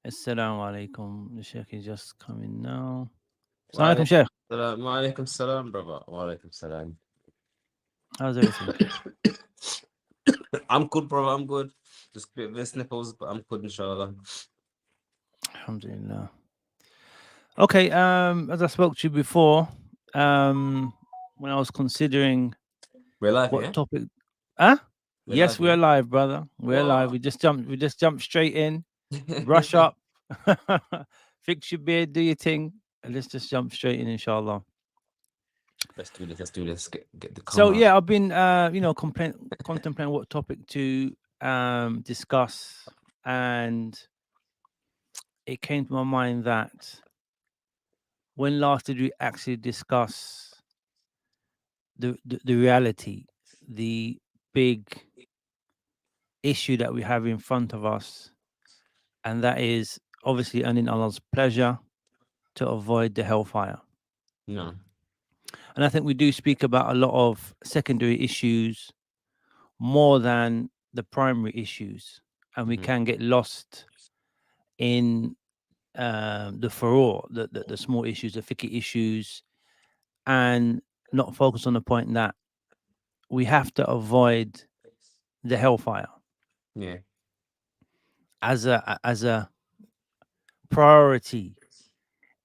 Assalamu alaikum. The Sheikh is just coming now. Assalamu alaikum, Wa Sheikh. alaikum salam, brother. Wa alaikum salam. How's everything? I'm good, brother. I'm good. Just a bit of sniffles, but I'm good, inshallah. Alhamdulillah. Okay, as I spoke to you before, when I was considering We're live, what yeah? topic, huh? We're Yes, live, we're yeah? live, brother. We're live. What? We just jumped straight in. Brush up, fix your beard, do your thing, and let's just jump straight in, inshallah. Let's do this. Let's do this. Get the So camera. yeah, I've been contemplating what topic to discuss, and it came to my mind that when last did we actually discuss the reality, the big issue that we have in front of us, and that is obviously earning Allah's pleasure to avoid the hellfire. No. And I think we do speak about a lot of secondary issues more than the primary issues, and we Mm-hmm. can get lost in the furor, the small issues, the ficky issues, and not focus on the point that we have to avoid the hellfire Yeah. as a priority.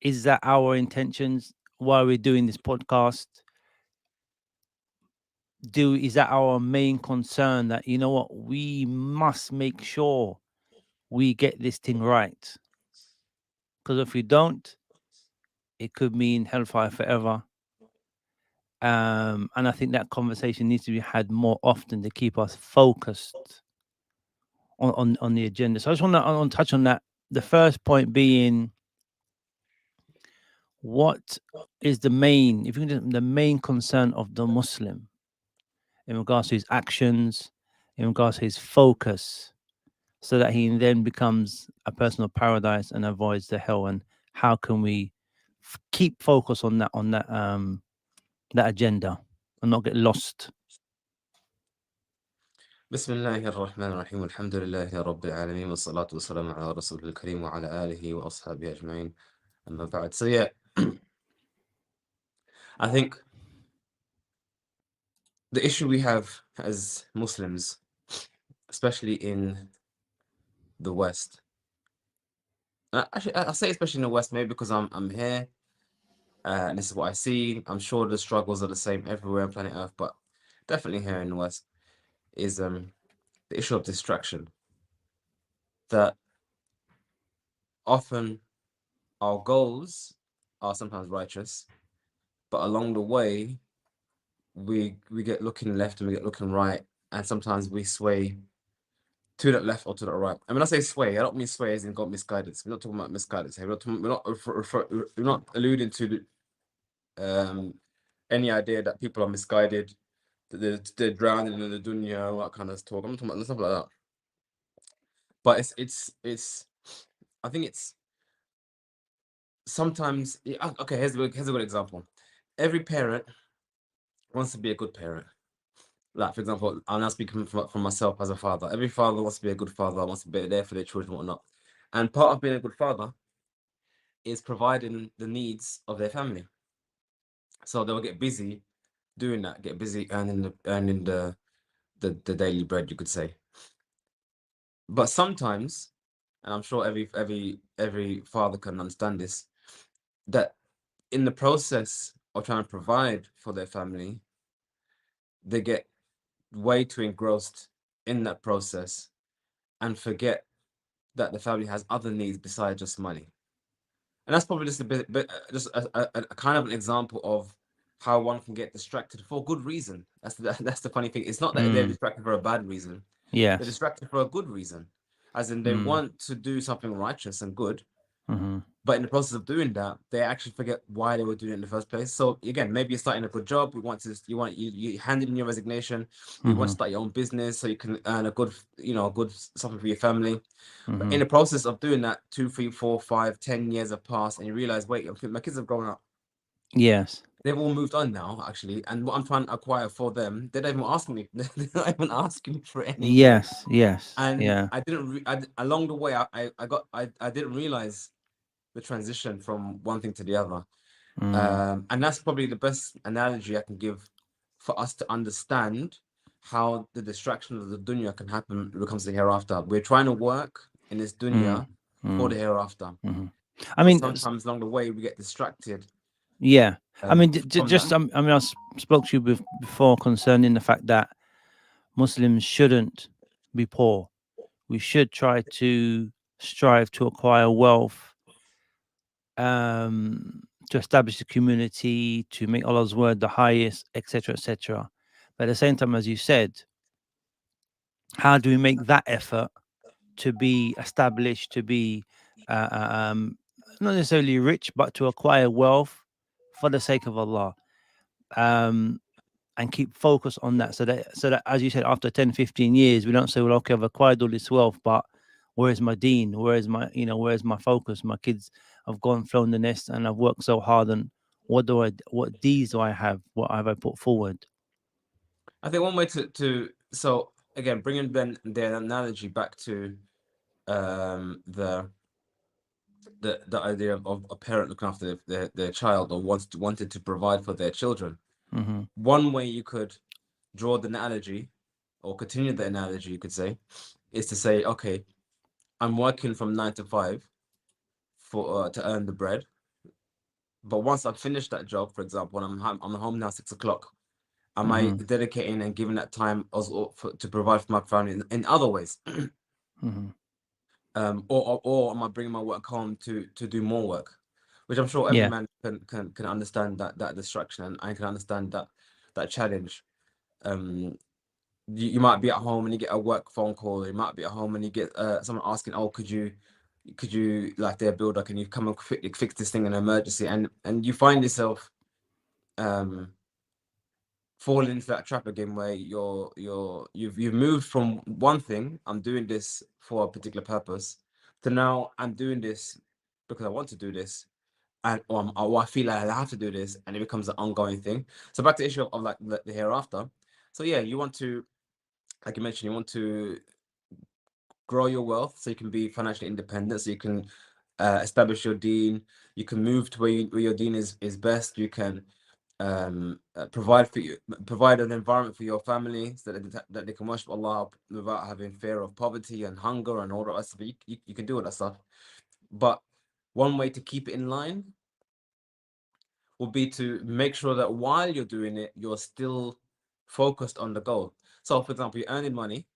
Is that our intentions while we're doing this podcast? Is that our main concern, that you know what, we must make sure we get this thing right, because if we don't, it could mean hellfire forever. And I think that conversation needs to be had more often to keep us focused on the agenda. So I just want to touch on that. The first point being, what is the main, if you can, the main concern of the Muslim in regards to his actions, in regards to his focus, so that he then becomes a person of paradise and avoids the hell. And how can we keep focus on that agenda and not get lost? بسم الله الرحمن الرحيم والحمد لله رب العالمين والصلاة والسلام على رسول الكريم وعلى آله وأصحابه أجمعين أما بعد. So yeah, I think the issue we have as Muslims, especially in the West, actually I say especially in the West, maybe because I'm here, and this is what I see. I'm sure the struggles are the same everywhere on planet Earth, but definitely here in the West is the issue of distraction. That often our goals are sometimes righteous, but along the way we get looking left and we get looking right, and sometimes we sway to the left or to the right. And when I say sway, I don't mean sway as in got misguidance. We're not talking about misguidance here. We're not alluding to any idea that people are misguided, that they're drowning in the dunya, all that kind of talk. I'm not talking about stuff like that. But it's I think it's sometimes okay. Here's a good example. Every parent wants to be a good parent. Like, for example, I'm now speaking from myself as a father. Every father wants to be a good father, wants to be there for their children and whatnot. And part of being a good father is providing the needs of their family. So they'll get busy doing that, get busy earning the daily bread, you could say. But sometimes, and I'm sure every father can understand this, that in the process of trying to provide for their family, they get way too engrossed in that process and forget that the family has other needs besides just money. And that's probably just a bit just a kind of an example of how one can get distracted for good reason. That's the funny thing. It's not that they're Mm, distracted for a bad reason. They're yes. distracted for a good reason, as in they Mm, want to do something righteous and good, mm-hmm, but in the process of doing that, they actually forget why they were doing it in the first place. So again, maybe you're starting a good job. You handed in your resignation. You want mm-hmm, to start your own business so you can earn a good, a good something for your family. But mm-hmm. in the process of doing that, 2, 3, 4, 5, 10 years have passed, and you realize, wait, my kids have grown up. Yes. they've all moved on now, actually. And what I'm trying to acquire for them, they don't even ask me. They're not even asking me for it anymore. Yes, yes, And yeah. I didn't. Along the way, I didn't realize the transition from one thing to the other. Mm, And that's probably the best analogy I can give for us to understand how the distraction of the dunya can happen when it comes to the hereafter. We're trying to work in this mm, dunya for the mm, hereafter, mhm. I but mean, sometimes along the way we get distracted yeah. I mean, from that. just I mean, spoke to you before concerning the fact that Muslims shouldn't be poor. We should try to strive to acquire wealth, to establish a community, to make Allah's word the highest, etc., etc. But at the same time, as you said, how do we make that effort to be established, to be uh, uh, um, not necessarily rich, but to acquire wealth for the sake of Allah, um, and keep focus on that. So that, as you said, after 10, 15 years, we don't say, well, okay, I've acquired all this wealth, but where's my deen? Where's my, where's my focus? My kids have gone, flown the nest, and I've worked so hard. And what deeds do I have? What have I put forward? I think one way so again, bringing then the analogy back to the idea of a parent looking after their child, or wanted to provide for their children. Hmm. One way you could draw the analogy, or continue the analogy, you could say, is to say, okay, I'm working from 9 to 5 for to earn the bread. But once I've finished that job, for example, when I'm home now 6 o'clock, am I Hmm. dedicating and giving that time also to provide for my family in other ways? Hmm. Or am I bringing my work home to do more work? Which I'm sure every Yeah. man can understand that distraction, and I can understand that challenge. Um, you might be at home and you get a work phone call. You might be at home and you get someone asking, "Oh, could you like their builder? Can you come and fix this thing in an emergency?" And you find yourself um fall into that trap again, where you've moved from one thing, I'm doing this for a particular purpose, to now I'm doing this because I want to do this, and or I feel like I have to do this, and it becomes an ongoing thing. So back to the issue of like the hereafter. So yeah, you want to, like you mentioned, you want to grow your wealth so you can be financially independent, so you can establish your deen, you can move to where your deen is best, you can provide an environment for your family so that they can worship Allah without having fear of poverty and hunger and all that stuff. You can do all that stuff, but one way to keep it in line will be to make sure that while you're doing it, you're still focused on the goal. So for example, you're earning money,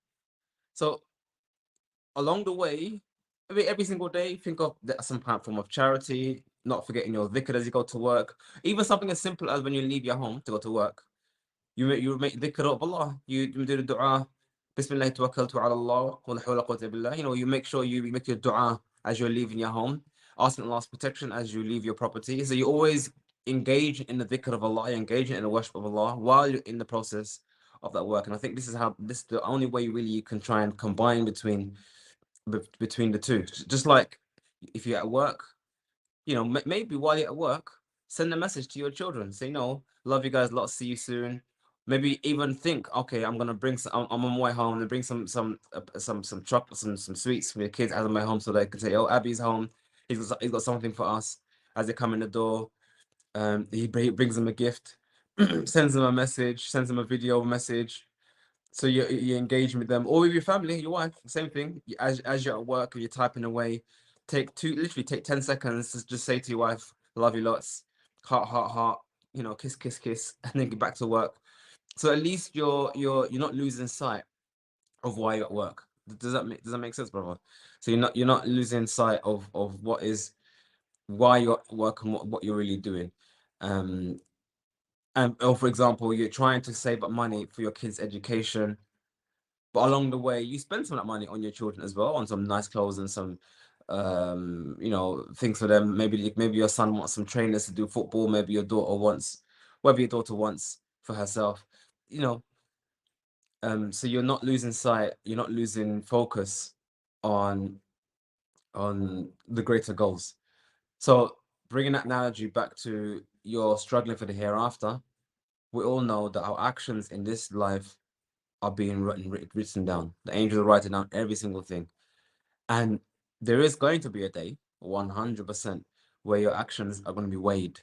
so along the way, every single day, think of some kind of form of charity, not forgetting your dhikr as you go to work. Even something as simple as when you leave your home to go to work, you make dhikr of Allah. You do the dua, Bismillah tawakkaltu ala Allah, wa la hawla wa la quwwata illa billah. You make sure you make your dua as you're leaving your home, asking Allah's protection as you leave your property. So you always engage in the dhikr of Allah, engaging in the worship of Allah while you're in the process of that work. And I think this is the only way really you can try and combine between the two. Just like if you're at work, maybe while you're at work, send a message to your children. Say, no, love you guys a lot. See you soon. Maybe even think, okay, I'm gonna bring some. I'm on my way home to bring some chocolate, some sweets for your kids as I'm at home, so they can say, oh, Abby's home. He's got something for us as they come in the door. He brings them a gift, sends them a message, sends them a video message, so you're engaging with them, or with your family, your wife, same thing. As you're at work and you're typing away, literally take 10 seconds to just say to your wife, love you lots, heart, heart, heart, kiss, kiss, kiss, and then get back to work. So at least you're not losing sight of why you're at work. Does that make sense, brother? So you're not losing sight of why you're at work and what you're really doing. Um, or for example, you're trying to save up money for your kids' education, but along the way, you spend some of that money on your children as well, on some nice clothes and some, things for them. Maybe your son wants some trainers to do football. Maybe whatever your daughter wants for herself. You know, so you're not losing sight. You're not losing focus on the greater goals. So bringing that analogy back to you're struggling for the hereafter, we all know that our actions in this life are being written down. The angels are writing down every single thing. And there is going to be a day, 100%, where your actions are going to be weighed,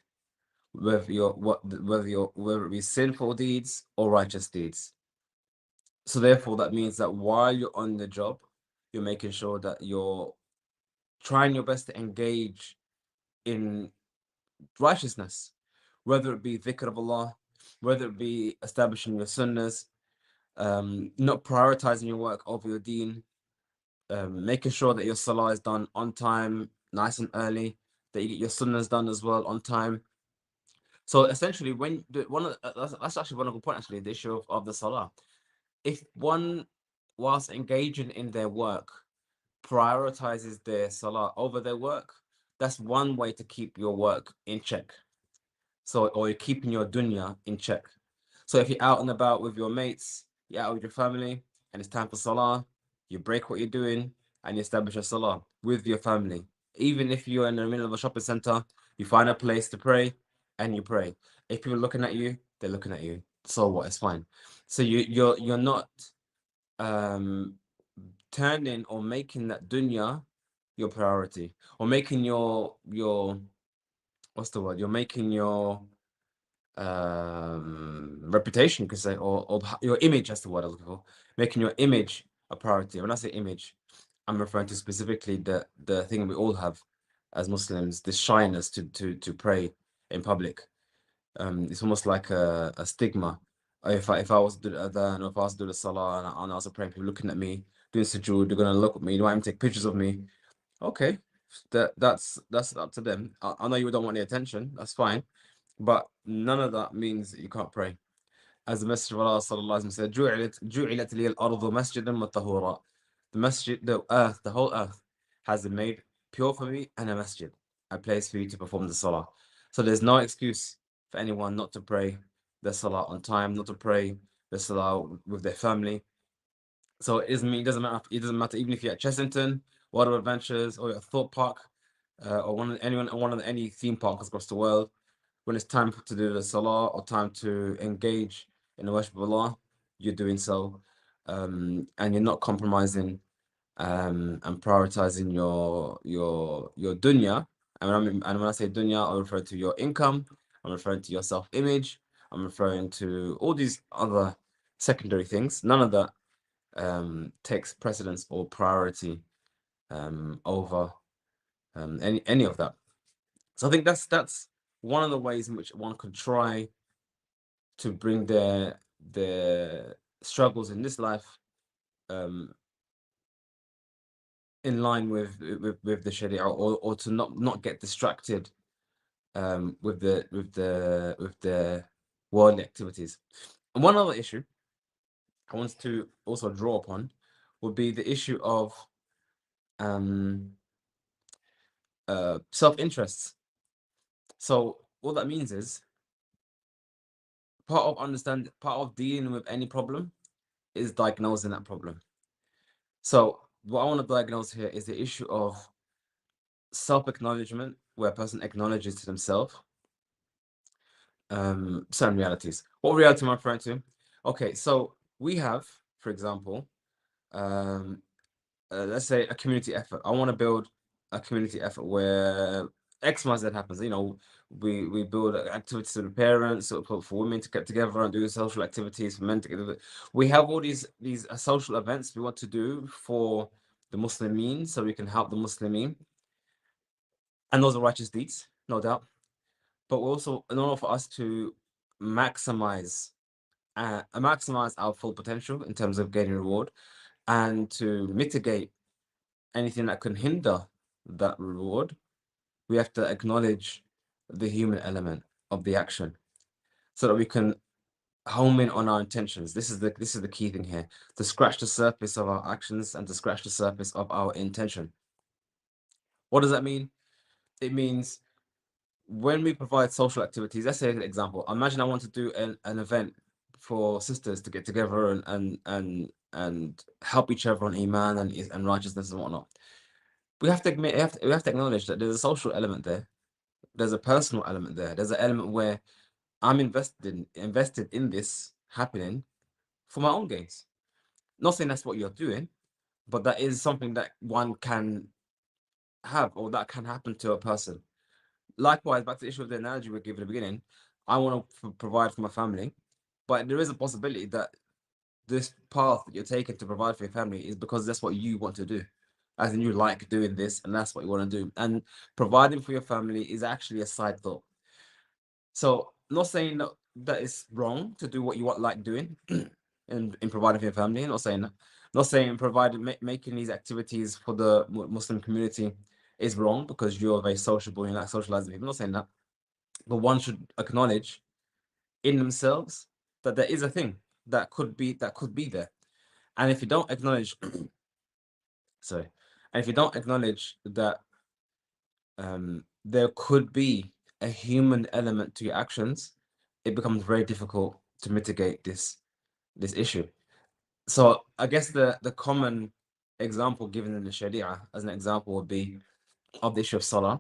whether it be sinful deeds or righteous deeds. So therefore, that means that while you're on the job, you're making sure that you're trying your best to engage in righteousness, whether it be dhikr of Allah, whether it be establishing your sunnahs, not prioritizing your work over your deen, making sure that your salah is done on time, nice and early, that you get your sunnahs done as well on time. So essentially, when that's actually one of the point, actually, the issue of the salah. If one, whilst engaging in their work, prioritizes their salah over their work, that's one way to keep your work in check. So, or you're keeping your dunya in check. So if you're out and about with your mates, you're out with your family, and it's time for salah, you break what you're doing and you establish a salah with your family. Even if you're in the middle of a shopping center, you find a place to pray and you pray. If people are looking at you, they're looking at you. So what? It's fine. So you're not um turning or making that dunya your priority, or making your what's the word? You're making your reputation, could say, or your image, that's the word I was looking for. Making your image a priority. When I say image, I'm referring to specifically the thing we all have as Muslims, this shyness to pray in public. It's almost like a stigma. If I was to do the adhan, or if I was to do the salah, and I was praying, people looking at me, doing sujood, they're gonna look at me, they might even take pictures of me. Okay, that's up to them. I know you don't want the attention, that's fine, but none of that means that you can't pray. As the Messenger of Allah sallallahu alaihi wasallam said, جُعِلَتْ لِيَ الْأَرْضُ مَسْجِدًا وَطَهُورًا. The masjid, the earth, the whole earth has been made pure for me, and a masjid, a place for you to perform the salah. So there's no excuse for anyone not to pray the salah on time, not to pray the salah with their family. So it doesn't matter. It doesn't matter even if you're at Chessington, Water Adventures, or at Thorpe Park, or any theme parks across the world. When it's time to do the salah, or time to engage in the worship of Allah, you're doing so, and you're not compromising, and prioritizing your dunya. And when I say dunya, I refer to your income. I'm referring to your self-image. I'm referring to all these other secondary things. None of that takes precedence or priority over any of that. So I think that's one of the ways in which one could try to bring their struggles in this life um, in line with the Sharia, or to not get distracted with the worldly activities. And one other issue I wanted to also draw upon would be the issue of self-interests. So what that means is, part of dealing with any problem is diagnosing that problem. So what I want to diagnose here is the issue of self-acknowledgement, where a person acknowledges to themselves certain realities. What reality am I referring to? Okay, so we have, for example, um, let's say a community effort. I want to build a community effort where X, Y, Z happens. We build activities for the parents, for women to get together and do social activities, for men to get together. We have all these social events we want to do for the Muslimin, so we can help the Muslimin, and those are righteous deeds, no doubt. But also, in order for us to maximize our full potential in terms of gaining reward, and to mitigate anything that can hinder that reward, we have to acknowledge the human element of the action, so that we can home in on our intentions. This is the key thing here: to scratch the surface of our actions and to scratch the surface of our intention. What does that mean? It means when we provide social activities, let's say an example. Imagine I want to do an event for sisters to get together and help each other on iman and righteousness and whatnot. We have to acknowledge that there's a social element there. There's a personal element there. There's an element where I'm invested in this happening for my own gains. Not saying that's what you're doing, but that is something that one can have, or that can happen to a person. Likewise, back to the issue of the analogy we gave at the beginning, I want to provide for my family, but there is a possibility that this path that you're taking to provide for your family is because that's what you want to do. As in, you like doing this, and that's what you want to do. And providing for your family is actually a side thought. So, not saying that it's wrong to do what you want, like doing, in providing for your family. Not saying that. Not saying making these activities for the Muslim community is wrong because you're very sociable and you like socializing people. Not saying that, but one should acknowledge in themselves that there is a thing that could be there. And if you don't acknowledge, sorry, and if you don't acknowledge that there could be a human element to your actions, it becomes very difficult to mitigate this issue. So I guess the common example given in the Sharia as an example would be of the issue of salah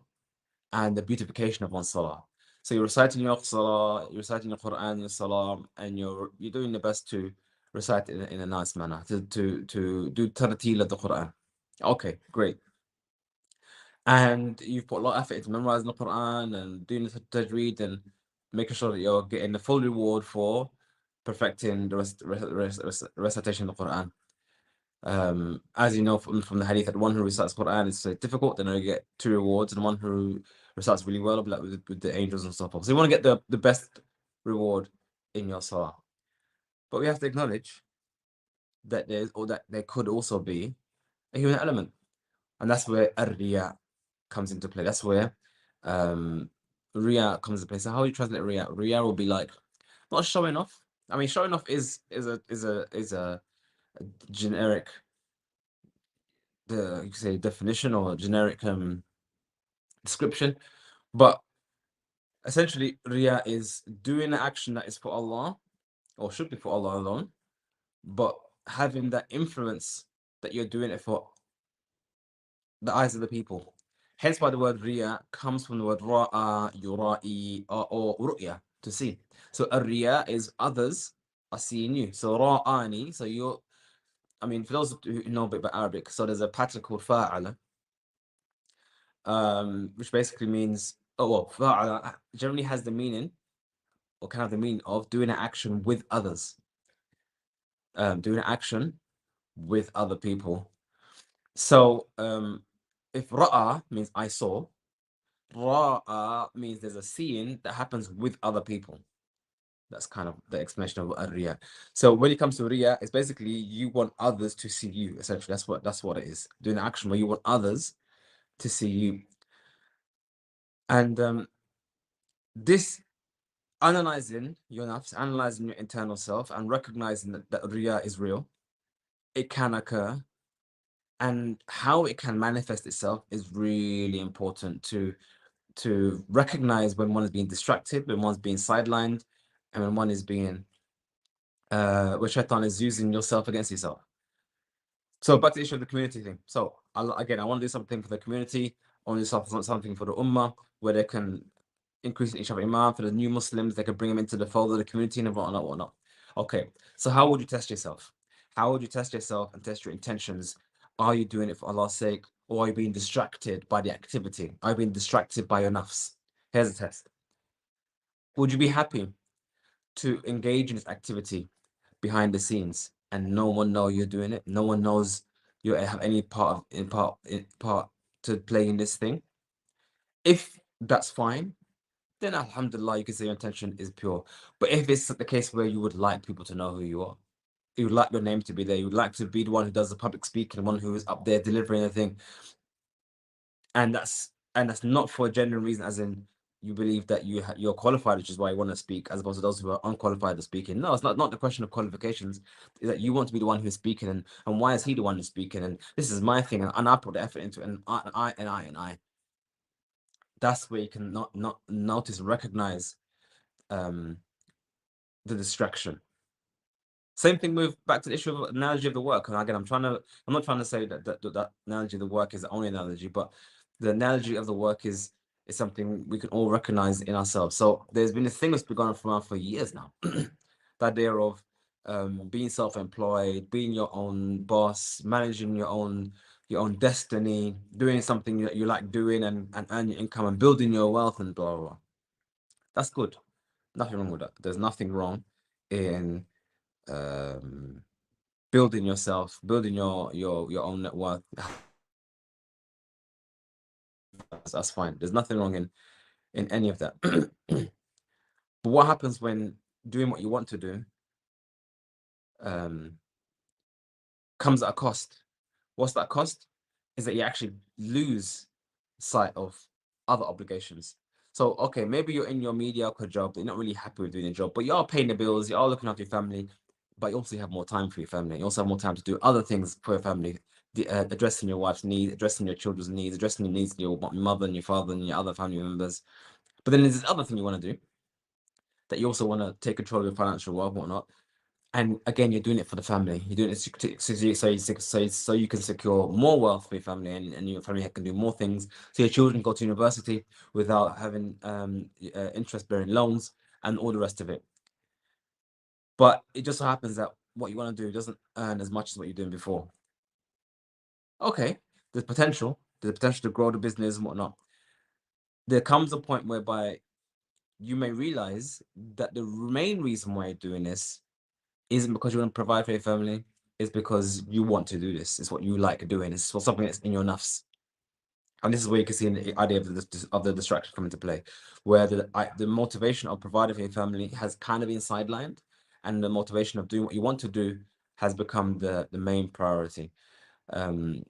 and the beautification of one's salah. So you're reciting your salah, you're reciting your Quran, your salah, and you're doing your best to recite it in a nice manner, to do tartil of the Quran. Okay, great. And you've put a lot of effort into memorizing the Quran and doing the tajweed and making sure that you're getting the full reward for perfecting the recitation of the Quran. As you know from the hadith, that the one who recites Quran is difficult, then you get 2 rewards, and the one who recites really well, like with the angels and so forth. So you want to get the best reward in your salah. But we have to acknowledge that there could also be a human element. And that's where ar-riya comes into play. That's where riya comes into play. So how do you translate riya? Riya will be like not showing off. I mean, showing off is a generic, you could say, definition or generic description, but essentially riya is doing an action that is for Allah or should be for Allah alone, but having that influence that you're doing it for the eyes of the people. Hence why the word riya comes from the word ra'a, yura'i, or ru'ya, to see. So a riya is others are seeing you. So ra'ani, so I mean, for those who know a bit about Arabic, so there's a pattern called fa'ala, which basically means, fa'ala generally has the meaning, or can have the meaning of doing an action with others. Doing an action with other people. So if ra'a means I saw, ra'a means there's a seeing that happens with other people. That's kind of the explanation of riya. So when it comes to riya, it's basically you want others to see you. Essentially, that's what it is. Doing an action where you want others to see you. And this analyzing your nafs, analyzing your internal self, and recognizing that riya is real, it can occur, and how it can manifest itself is really important to recognize when one is being distracted, when one's being sidelined, and when one is being where shaitan is using yourself against yourself. So back to the issue of the community thing. So again, I want to do something for the community. I want to do something for the ummah where they can increase each other iman. For the new Muslims, they can bring them into the fold of the community and whatnot. Okay, so how would you test yourself? How would you test yourself and test your intentions? Are you doing it for Allah's sake, or are you being distracted by the activity? Are you being distracted by your nafs? Here's a test. Would you be happy to engage in this activity behind the scenes and no one know you're doing it? No one knows you have any part to play in this thing? If that's fine, then alhamdulillah, you can say your intention is pure. But if it's the case where you would like people to know who you are, you would like your name to be there, you would like to be the one who does the public speaking, the one who is up there delivering the thing, and that's not for a genuine reason, as in you believe that you're qualified, which is why you want to speak, as opposed to those who are unqualified to speaking. No, it's not the question of qualifications. Is that you want to be the one who's speaking, and why is he the one who's speaking? And this is my thing, and I put the effort into it, and I. That's where you can not notice, recognize the distraction. Same thing with back to the issue of analogy of the work. And again, I'm not trying to say that analogy of the work is the only analogy, but the analogy of the work is is something we can all recognize in ourselves. So there's been a thing that's been going on for years now. The idea of being self-employed, being your own boss, managing your own destiny, doing something that you like doing and earn your income and building your wealth and blah blah blah. That's good. Nothing wrong with that. There's nothing wrong in um, building yourself, building your own net worth. That's fine. There's nothing wrong in any of that. But what happens when doing what you want to do um, comes at a cost? What's that cost? Is that you actually lose sight of other obligations. So, okay, maybe you're in your mediocre job, you're not really happy with doing your job, but you are paying the bills, you are looking after your family, but you also have more time for your family. You also have more time to do other things for your family, addressing your wife's needs, addressing your children's needs, addressing the needs of your mother and your father and your other family members. But then there's this other thing you want to do, that you also want to take control of your financial wealth and whatnot. And again, you're doing it for the family. You're doing it so you can secure more wealth for your family, and your family can do more things. So your children go to university without having interest-bearing loans and all the rest of it. But it just so happens that what you want to do doesn't earn as much as what you're doing before. Okay, there's potential. There's potential to grow the business and whatnot. There comes a point whereby you may realize that the main reason why you're doing this isn't because you want to provide for your family, it's because you want to do this. It's what you like doing. It's something that's in your nafs. And this is where you can see the idea of the distraction come into play, where the motivation of providing for your family has kind of been sidelined, and the motivation of doing what you want to do has become the main priority. And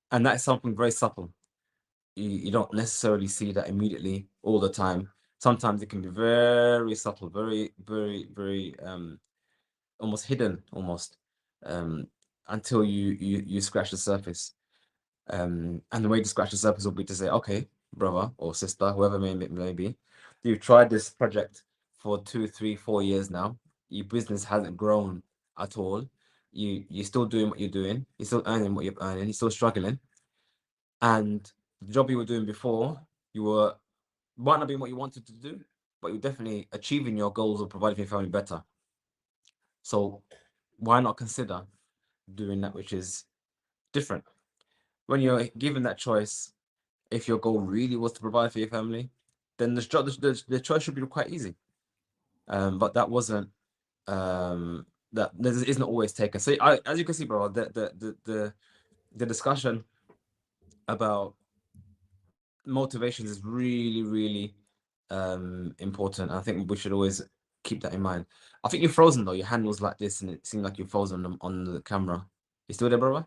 that's something very subtle. You don't necessarily see that immediately all the time. Sometimes it can be very subtle, very almost hidden almost um, until you scratch the surface. And the way to scratch the surface will be to say, okay, brother or sister, whoever may be, you've tried this project for 2, 3, 4 years now. Your business hasn't grown at all. You're still doing what you're doing. You're still earning what you're earning. You're still struggling. And the job you were doing before, you were might not be what you wanted to do, but you're definitely achieving your goals of providing for your family better. So why not consider doing that which is different? When you're given that choice, if your goal really was to provide for your family, then the choice should be quite easy. But that wasn't that isn't always taken. So as you can see, bro, the discussion about motivations is really important. I think we should always keep that in mind. I think you're frozen though. Your hand was like this, and it seemed like you're frozen on the camera. You still there, brother?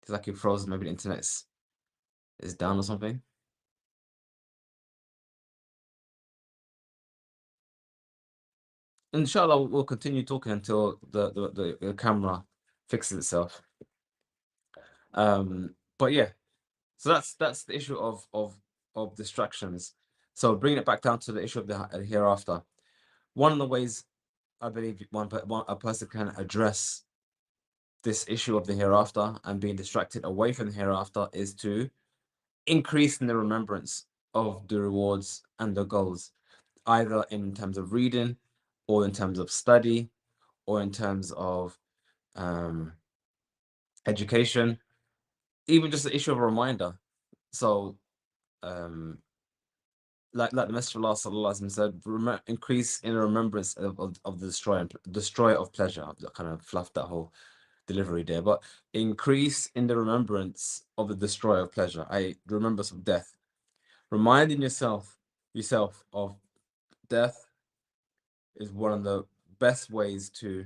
It's like you're frozen. Maybe the internet's is down or something. Inshallah, we'll continue talking until the camera fixes itself. But yeah, so that's the issue of distractions. So bringing it back down to the issue of the hereafter. One of the ways I believe a person can address this issue of the hereafter and being distracted away from the hereafter is to increase in the remembrance of the rewards and the goals, either in terms of reading or in terms of study or in terms of education, even just the issue of a reminder. So um, like the Messenger of Allah sallallahu alaihi wasallam said, increase in remembrance of the destroyer of pleasure. I kind of fluffed that whole delivery there, but increase in the remembrance of the destroyer of pleasure, the remembrance of death. Reminding yourself of death is one of the best ways to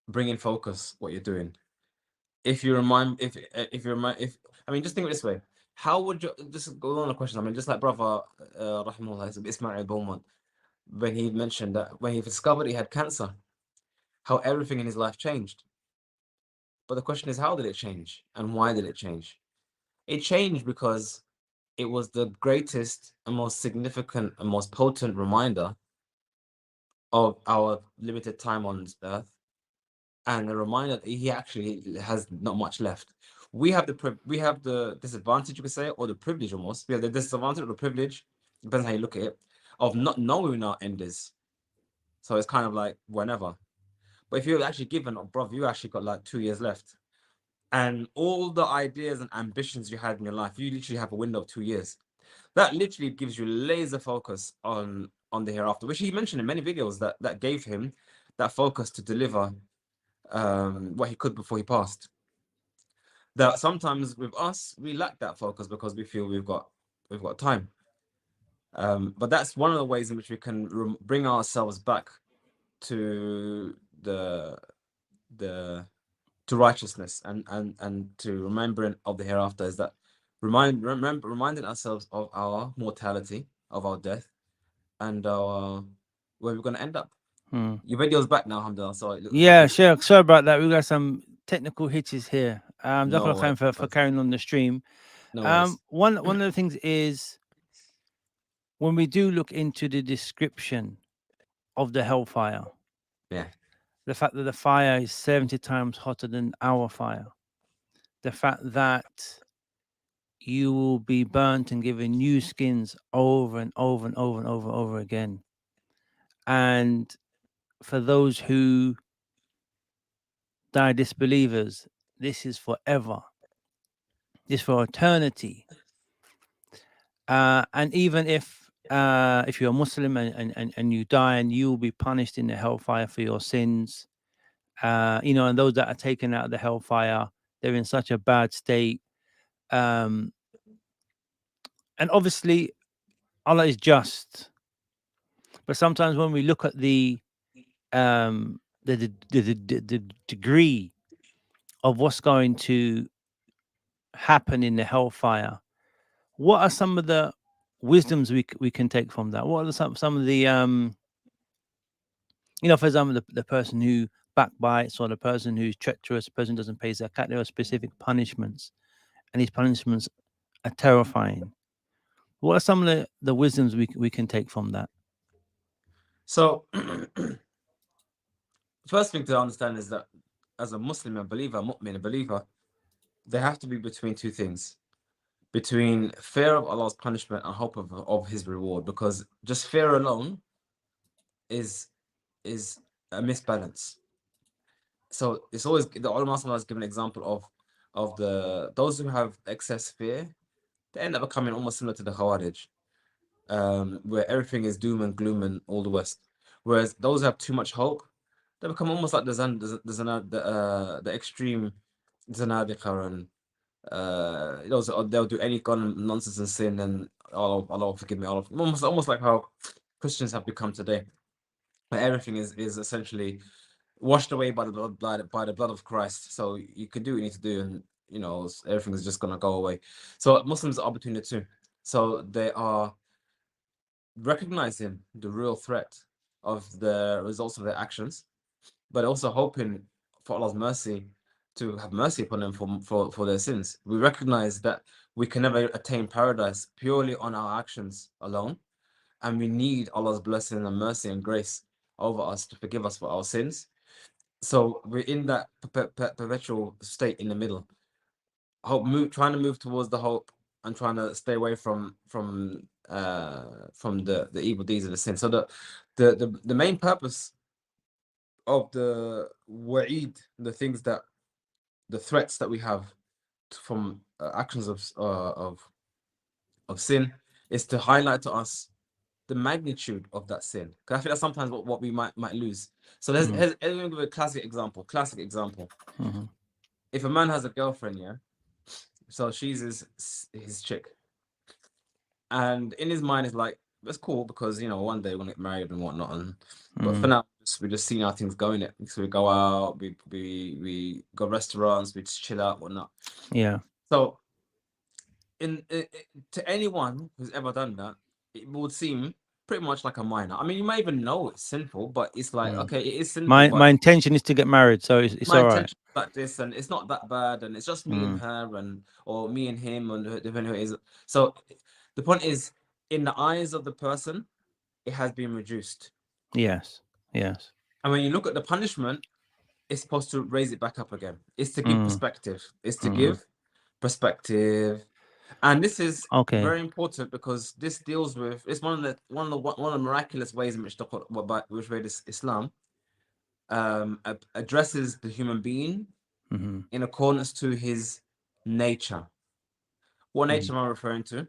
bring in focus what you're doing. If you remind, if you remind, if I mean, just think of it this way: how would you just go on a question? I mean, just like brother Rahimahullah Ismail Beaumont, when he mentioned that when he discovered he had cancer, how everything in his life changed. But the question is, how did it change, and why did it change? It changed because it was the greatest and most significant and most potent reminder of our limited time on this earth, and a reminder that he actually has not much left. We have we have the disadvantage, you could say, or the privilege almost. We have the disadvantage or the privilege, depends how you look at it, of not knowing our end is. So it's kind of like whenever. But if you're actually given, oh, bro, you actually got like 2 years left. And all the ideas and ambitions you had in your life, you literally have a window of 2 years. That literally gives you laser focus on the hereafter, which he mentioned in many videos that gave him that focus to deliver what he could before he passed. That sometimes with us, we lack that focus because we feel we've got time. But that's one of the ways in which we can bring ourselves back to the to righteousness and to remembering of the hereafter, is that reminding ourselves of our mortality, of our death, and our where we're going to end up. Your video's back now, Alhamdulillah, so it looks like Yeah, it's sure. Sorry about that. We got some technical hitches here. no Jazakallah worries. khair for carrying on the stream. No worries. One of the things is when we do look into the description of the hellfire, Yeah. the fact that the fire is 70 times hotter than our fire, the fact that you will be burnt and given new skins over and over and over and over and over again. And for those who die disbelievers, this is forever. This for eternity. And even if you're a Muslim and you die and you will be punished in the hellfire for your sins, and those that are taken out of the hellfire, they're in such a bad state. And obviously, Allah is just, but sometimes when we look at um, the degree of what's going to happen in the hellfire, what are some of the wisdoms we can take from that? What are some of the for example, the person who backbites or the person who's treacherous, the person who doesn't pay zakat, there are specific punishments, and these punishments are terrifying. What are some of the wisdoms we can take from that? So first thing to understand is that as a Muslim, a believer, mu'min, a believer, they have to be between two things. Between fear of Allah's punishment and hope of his reward, because just fear alone is a misbalance. So it's always the ulama has given an example of those who have excess fear, they end up becoming almost similar to the Khawarij, where everything is doom and gloom and all the West. Whereas those who have too much hope, they become almost like the extreme Zanadiqa, and they'll do any kind of nonsense and sin, and Allah forgive me, almost like how Christians have become today, where everything is essentially washed away by the blood of Christ. So you can do what you need to do, and everything is just gonna go away. So Muslims are between the two. So they are recognizing the real threat of the results of their actions, but also hoping for Allah's mercy to have mercy upon them for their sins. We recognize that we can never attain paradise purely on our actions alone, and we need Allah's blessing and mercy and grace over us to forgive us for our sins. So we're in that perpetual state in the middle, trying to move towards the hope and trying to stay away from the evil deeds of the sin. So the main purpose of the wa'id, the threats that we have from actions of sin, is to highlight to us the magnitude of that sin. Because I think that's sometimes what we might lose. So let me give a classic example. If a man has a girlfriend, yeah, so she's his chick, and in his mind, it's like, that's cool because one day we're gonna get married and whatnot, but for now we're just seeing how things going. So we go out, we go restaurants, we just chill out, whatnot. Yeah. So to anyone who's ever done that, it would seem pretty much like a minor. I mean, you might even know it's sinful, but it's like, okay, it is sinful, My but intention is to get married, so it's my all right. intention is like this, and it's not that bad, and it's just me and her, or me and him, and depending who it is. So the point is, in the eyes of the person, it has been reduced. Yes. And when you look at the punishment, it's supposed to raise it back up again. It's to give perspective. It's to give perspective. And this is Okay. very important because this deals with, it's one of the miraculous ways in which which way this Islam addresses the human being Mm-hmm. in accordance to his nature. What Mm-hmm. nature am I referring to?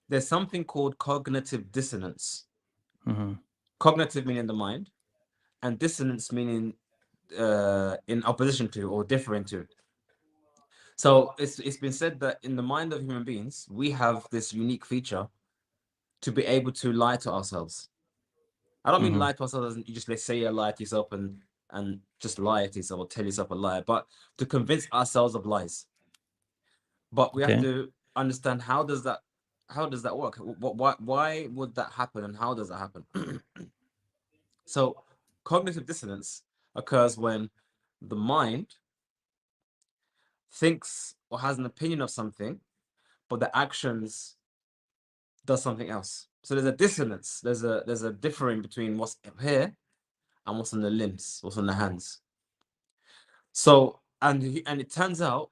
There's something called cognitive dissonance. Mm-hmm. Cognitive meaning the mind, and dissonance meaning in opposition to or differing to. So it's been said that in the mind of human beings, we have this unique feature to be able to lie to ourselves. I don't mean Mm-hmm. lie to ourselves as you just let's say a lie to yourself and just lie to yourself or tell yourself a lie, but to convince ourselves of lies. But we have Okay. to understand how does that work? Why would that happen and how does that happen? So cognitive dissonance occurs when the mind thinks or has an opinion of something, but the actions does something else. So there's a dissonance. There's a differing between what's up here and what's on the limbs, what's on the hands. So and it turns out,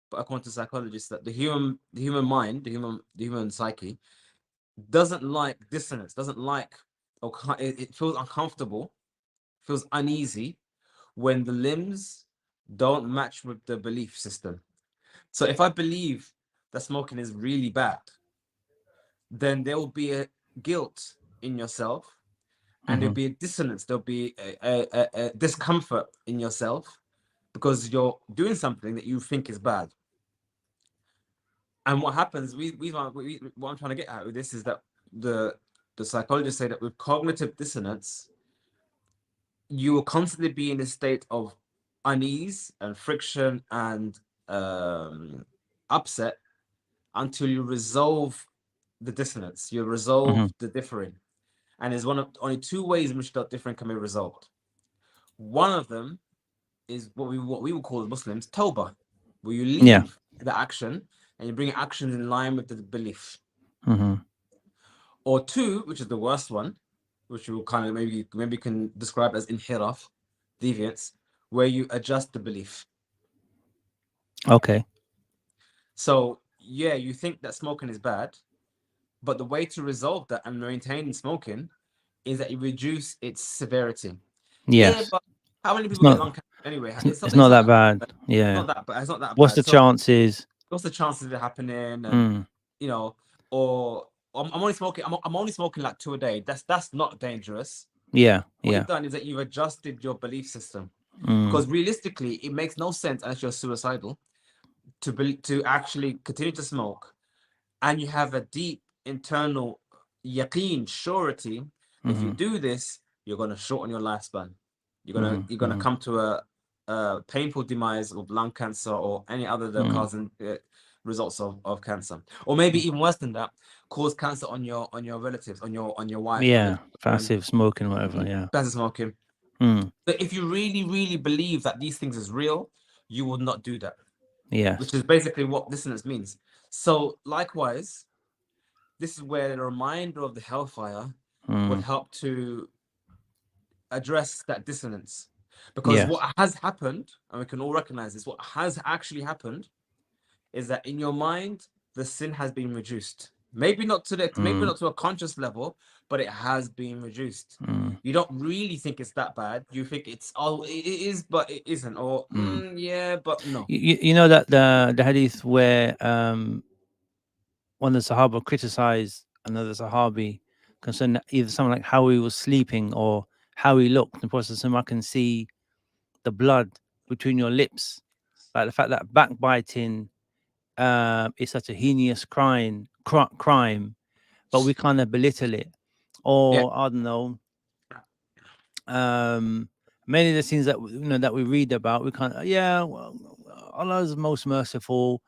but according to psychologists, that the human mind, the human psyche doesn't like dissonance, doesn't like or it feels uncomfortable, feels uneasy when the limbs don't match with the belief system. So if I believe that smoking is really bad, then there will be a guilt in yourself and there'll Mm-hmm. be a dissonance, there'll be a discomfort in yourself because you're doing something that you think is bad. And what happens, what I'm trying to get at with this is that the the psychologists say that with cognitive dissonance, you will constantly be in a state of unease and friction and upset until you resolve the dissonance, you Mm-hmm. resolve the differing. And there's one of only two ways in which that difference can be resolved. One of them is what we would call as Muslims tawbah, where you Yeah. leave the action and you bring actions in line with the belief. Mm-hmm. Or two, which is the worst one, which you will kind of maybe can describe as inhiraf, deviance, where you adjust the belief. Okay. So yeah, you think that smoking is bad, but the way to resolve that and maintain smoking is that you reduce its severity. Yeah, Yes. but how many It's people get not. lung cancer anyway? It's not that bad. It's Yeah. not that bad. It's not that What's bad. the So chances? what's the chances of it happening? And Mm. you know, or I'm only smoking. I'm only smoking like two a day. That's not dangerous. Yeah. What Yeah. you've done is that you've adjusted your belief system Mm. because realistically, it makes no sense unless you're suicidal to actually continue to smoke and you have a deep internal yaqeen, surety, that if you Mm-hmm. do this, you're gonna shorten your lifespan. You're gonna Mm-hmm. you're gonna Mm-hmm. come to a painful demise of lung cancer or any other the Mm. causing results of cancer, or maybe even worse than that, cause cancer on your relatives, on your wife, on your Yeah. children, Passive smoking, whatever. Yeah. cancer smoking. Mm. But if you really, really believe that these things is real, you will not do that, which Yes. is basically what dissonance means. So likewise, this is where the reminder of the hellfire would Mm. help to address that dissonance. Because Yes. what has happened, and we can all recognize this, what has actually happened is that in your mind, the sin has been reduced. Maybe Mm. not to a conscious level, but it has been reduced. Mm. You don't really think it's that bad. You think it is, but it isn't, or Mm. yeah, but no. You know that the hadith where one of the Sahaba criticized another Sahabi concerning either something like how he was sleeping or how he looked. The Prophet said, I can see the blood between your lips. Like the fact that backbiting is such a heinous crime, but we kind of belittle it. Yeah, Or I don't know, many of the things that that we read about, we kind of well, Allah is most merciful,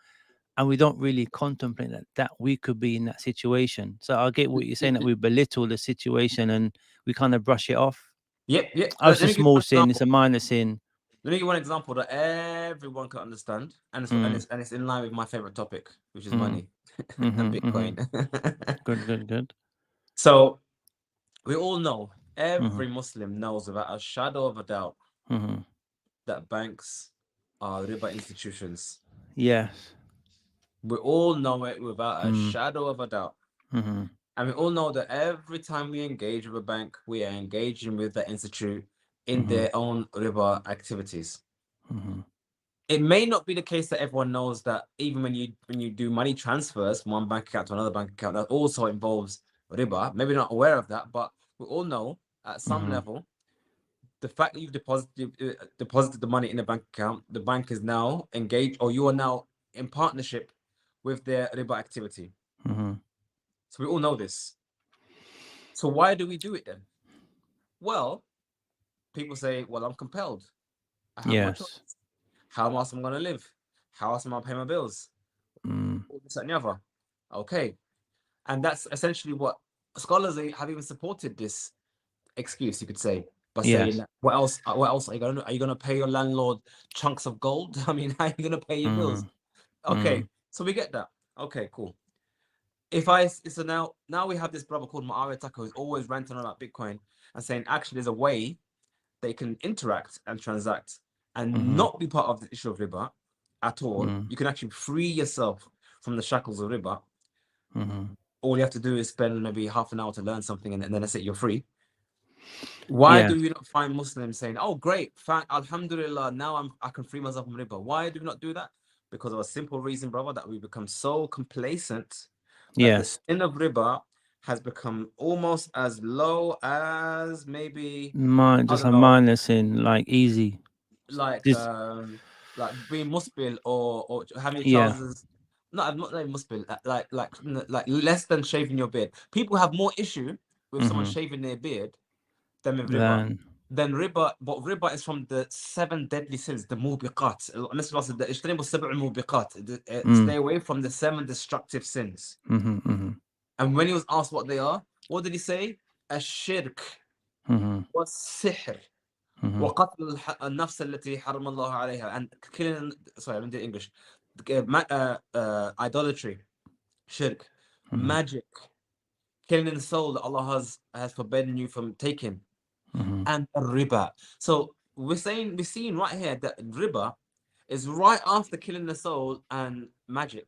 and we don't really contemplate that we could be in that situation. So I get what you're saying, that we belittle the situation and we kind of brush it off. yep, yep. Oh, Let, it's let a me give small you an sin, it's example. a minor sin. Let me give one example that everyone can understand, and it's and Mm, it's and it's in line with my favorite topic, which is mm, money and mm-hmm, mm-hmm. Bitcoin. Good, good, good. So we all know, Mm-hmm, every Muslim knows without a shadow of a doubt mm-hmm. that banks are riba institutions. Yes. We all know it without a Mm. shadow of a doubt. Mm-hmm. And we all know that every time we engage with a bank, we are engaging with the institute in Mm-hmm. their own riba activities. Mm-hmm. It may not be the case that everyone knows that even when you do money transfers from one bank account to another bank account, that also involves riba. Maybe not aware of that, but we all know at some Mm-hmm. level the fact that you've deposited the money in a bank account, the bank is now engaged, or you are now in partnership with their riba activity. Mm-hmm. So we all know this. So why do we do it then? Well, people say, well, I'm compelled. I have no choice. Yes. How else am I going to live? How else am I pay my bills? Mm. All this and the other. Okay. And that's essentially what scholars have even supported this excuse, you could say, by saying Yes. that what else are you gonna pay your landlord chunks of gold? I mean, how are you gonna pay your bills? Mm. Okay, Mm. so we get that. Okay, cool. So now we have this brother called Ma'ari Taka who's always ranting on about Bitcoin and saying actually there's a way they can interact and transact and Mm-hmm. not be part of the issue of riba at all. Mm. You can actually free yourself from the shackles of riba. Mm-hmm. All you have to do is spend maybe half an hour to learn something, and then that's it, you're free. Why Yes. do we not find Muslims saying, "Oh, great, Alhamdulillah, now I can free myself from riba"? Why do we not do that? Because of a simple reason, brother, that we become so complacent that the Yes. sin of riba has become almost as low as maybe, Mine I just don't a know, mindless in like easy. like Just um like being musbil or having your yeah. trousers. No, I'm not like musbil, like less than shaving your beard. People have more issue with someone Mm-hmm. shaving their beard than with riba. Then Then riba, but riba is from the seven deadly sins, the mubiqat. mm. Stay away from the seven destructive sins. Mm-hmm. Mm-hmm. And when he was asked what they are, what did he say? Ashirk Mm-hmm. was-sihr. Mm-hmm. وقتل النفس التي حرم الله عليها, and killing, sorry, I'm in English, idolatry, shirk, Mm-hmm. magic, killing the soul that Allah has forbidden you from taking, Mm-hmm. and riba. So we're seeing right here that riba is right after killing the soul and magic.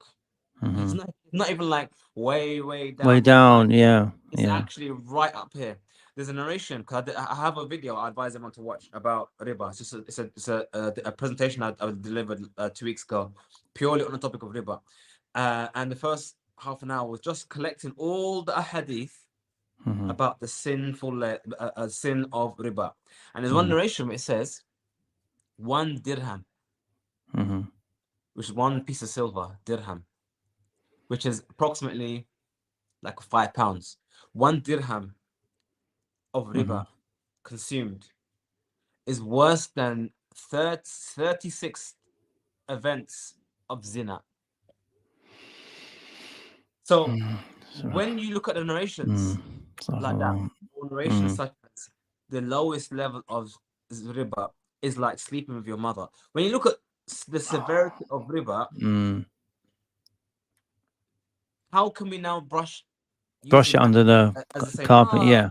It's Mm-hmm. not even like way Way down the line. down. Yeah. It's Yeah. actually right up here. There's a narration because I have a video I advise everyone to watch about riba. It's just a presentation I delivered 2 weeks ago, purely on the topic of riba. And the first half an hour was just collecting all the ahadith Mm-hmm. about the sin of riba. And there's one Mm-hmm. narration where it says 1 dirham, Mm-hmm. which is one piece of silver, dirham, which is approximately like £5. 1 dirham of Mm-hmm. riba consumed is worse than 36 events of zina. So Mm. So, when you look at the mm. narrations like that, So, or narrations mm. such as the lowest level of riba is like sleeping with your mother. When you look at the severity of riba, Mm. how can we now brush Brush using it that under the as a saying, carpet. Yeah.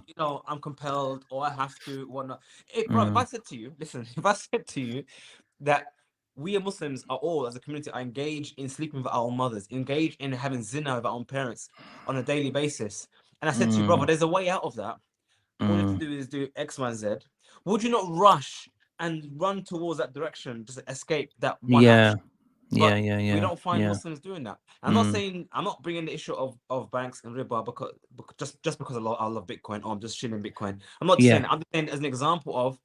I'm compelled or I have to, whatnot? Bro, if Mm. I said to you, listen, if I said to you that we as Muslims are all, as a community, are engaged in sleeping with our own mothers, engaged in having zina with our own parents on a daily basis, and I said to you, brother, Mm. there's a way out of that. All you have to Mm. do is do X, Y, Z. Would you not rush and run towards that direction, just escape that one Yeah. action? Yeah. But Yeah. we Yeah. don't find Yeah. Muslims doing that. Mm. I'm not bringing the issue of banks and riba just because I love Bitcoin or I'm just shilling Bitcoin. I'm not just saying Yeah. that. I'm just saying as an example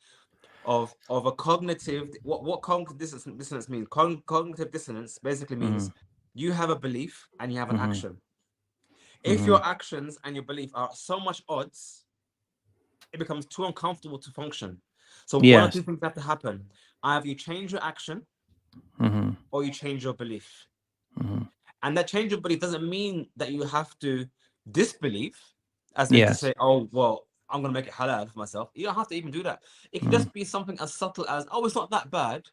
of a cognitive, what cognitive dissonance means. Cognitive dissonance basically Mm. means you have a belief and you have an Mm-hmm. action. If Mm-hmm. your actions and your belief are so much odds, it becomes too uncomfortable to function. So one or Yes. two things have to happen. Either you change your action Mm-hmm. or you change your belief. Mm-hmm. And that change of belief doesn't mean that you have to disbelieve, as in to Yes. say, oh, well, I'm going to make it halal for myself. You don't have to even do that. It can Mm. just be something as subtle as, oh, it's not that bad.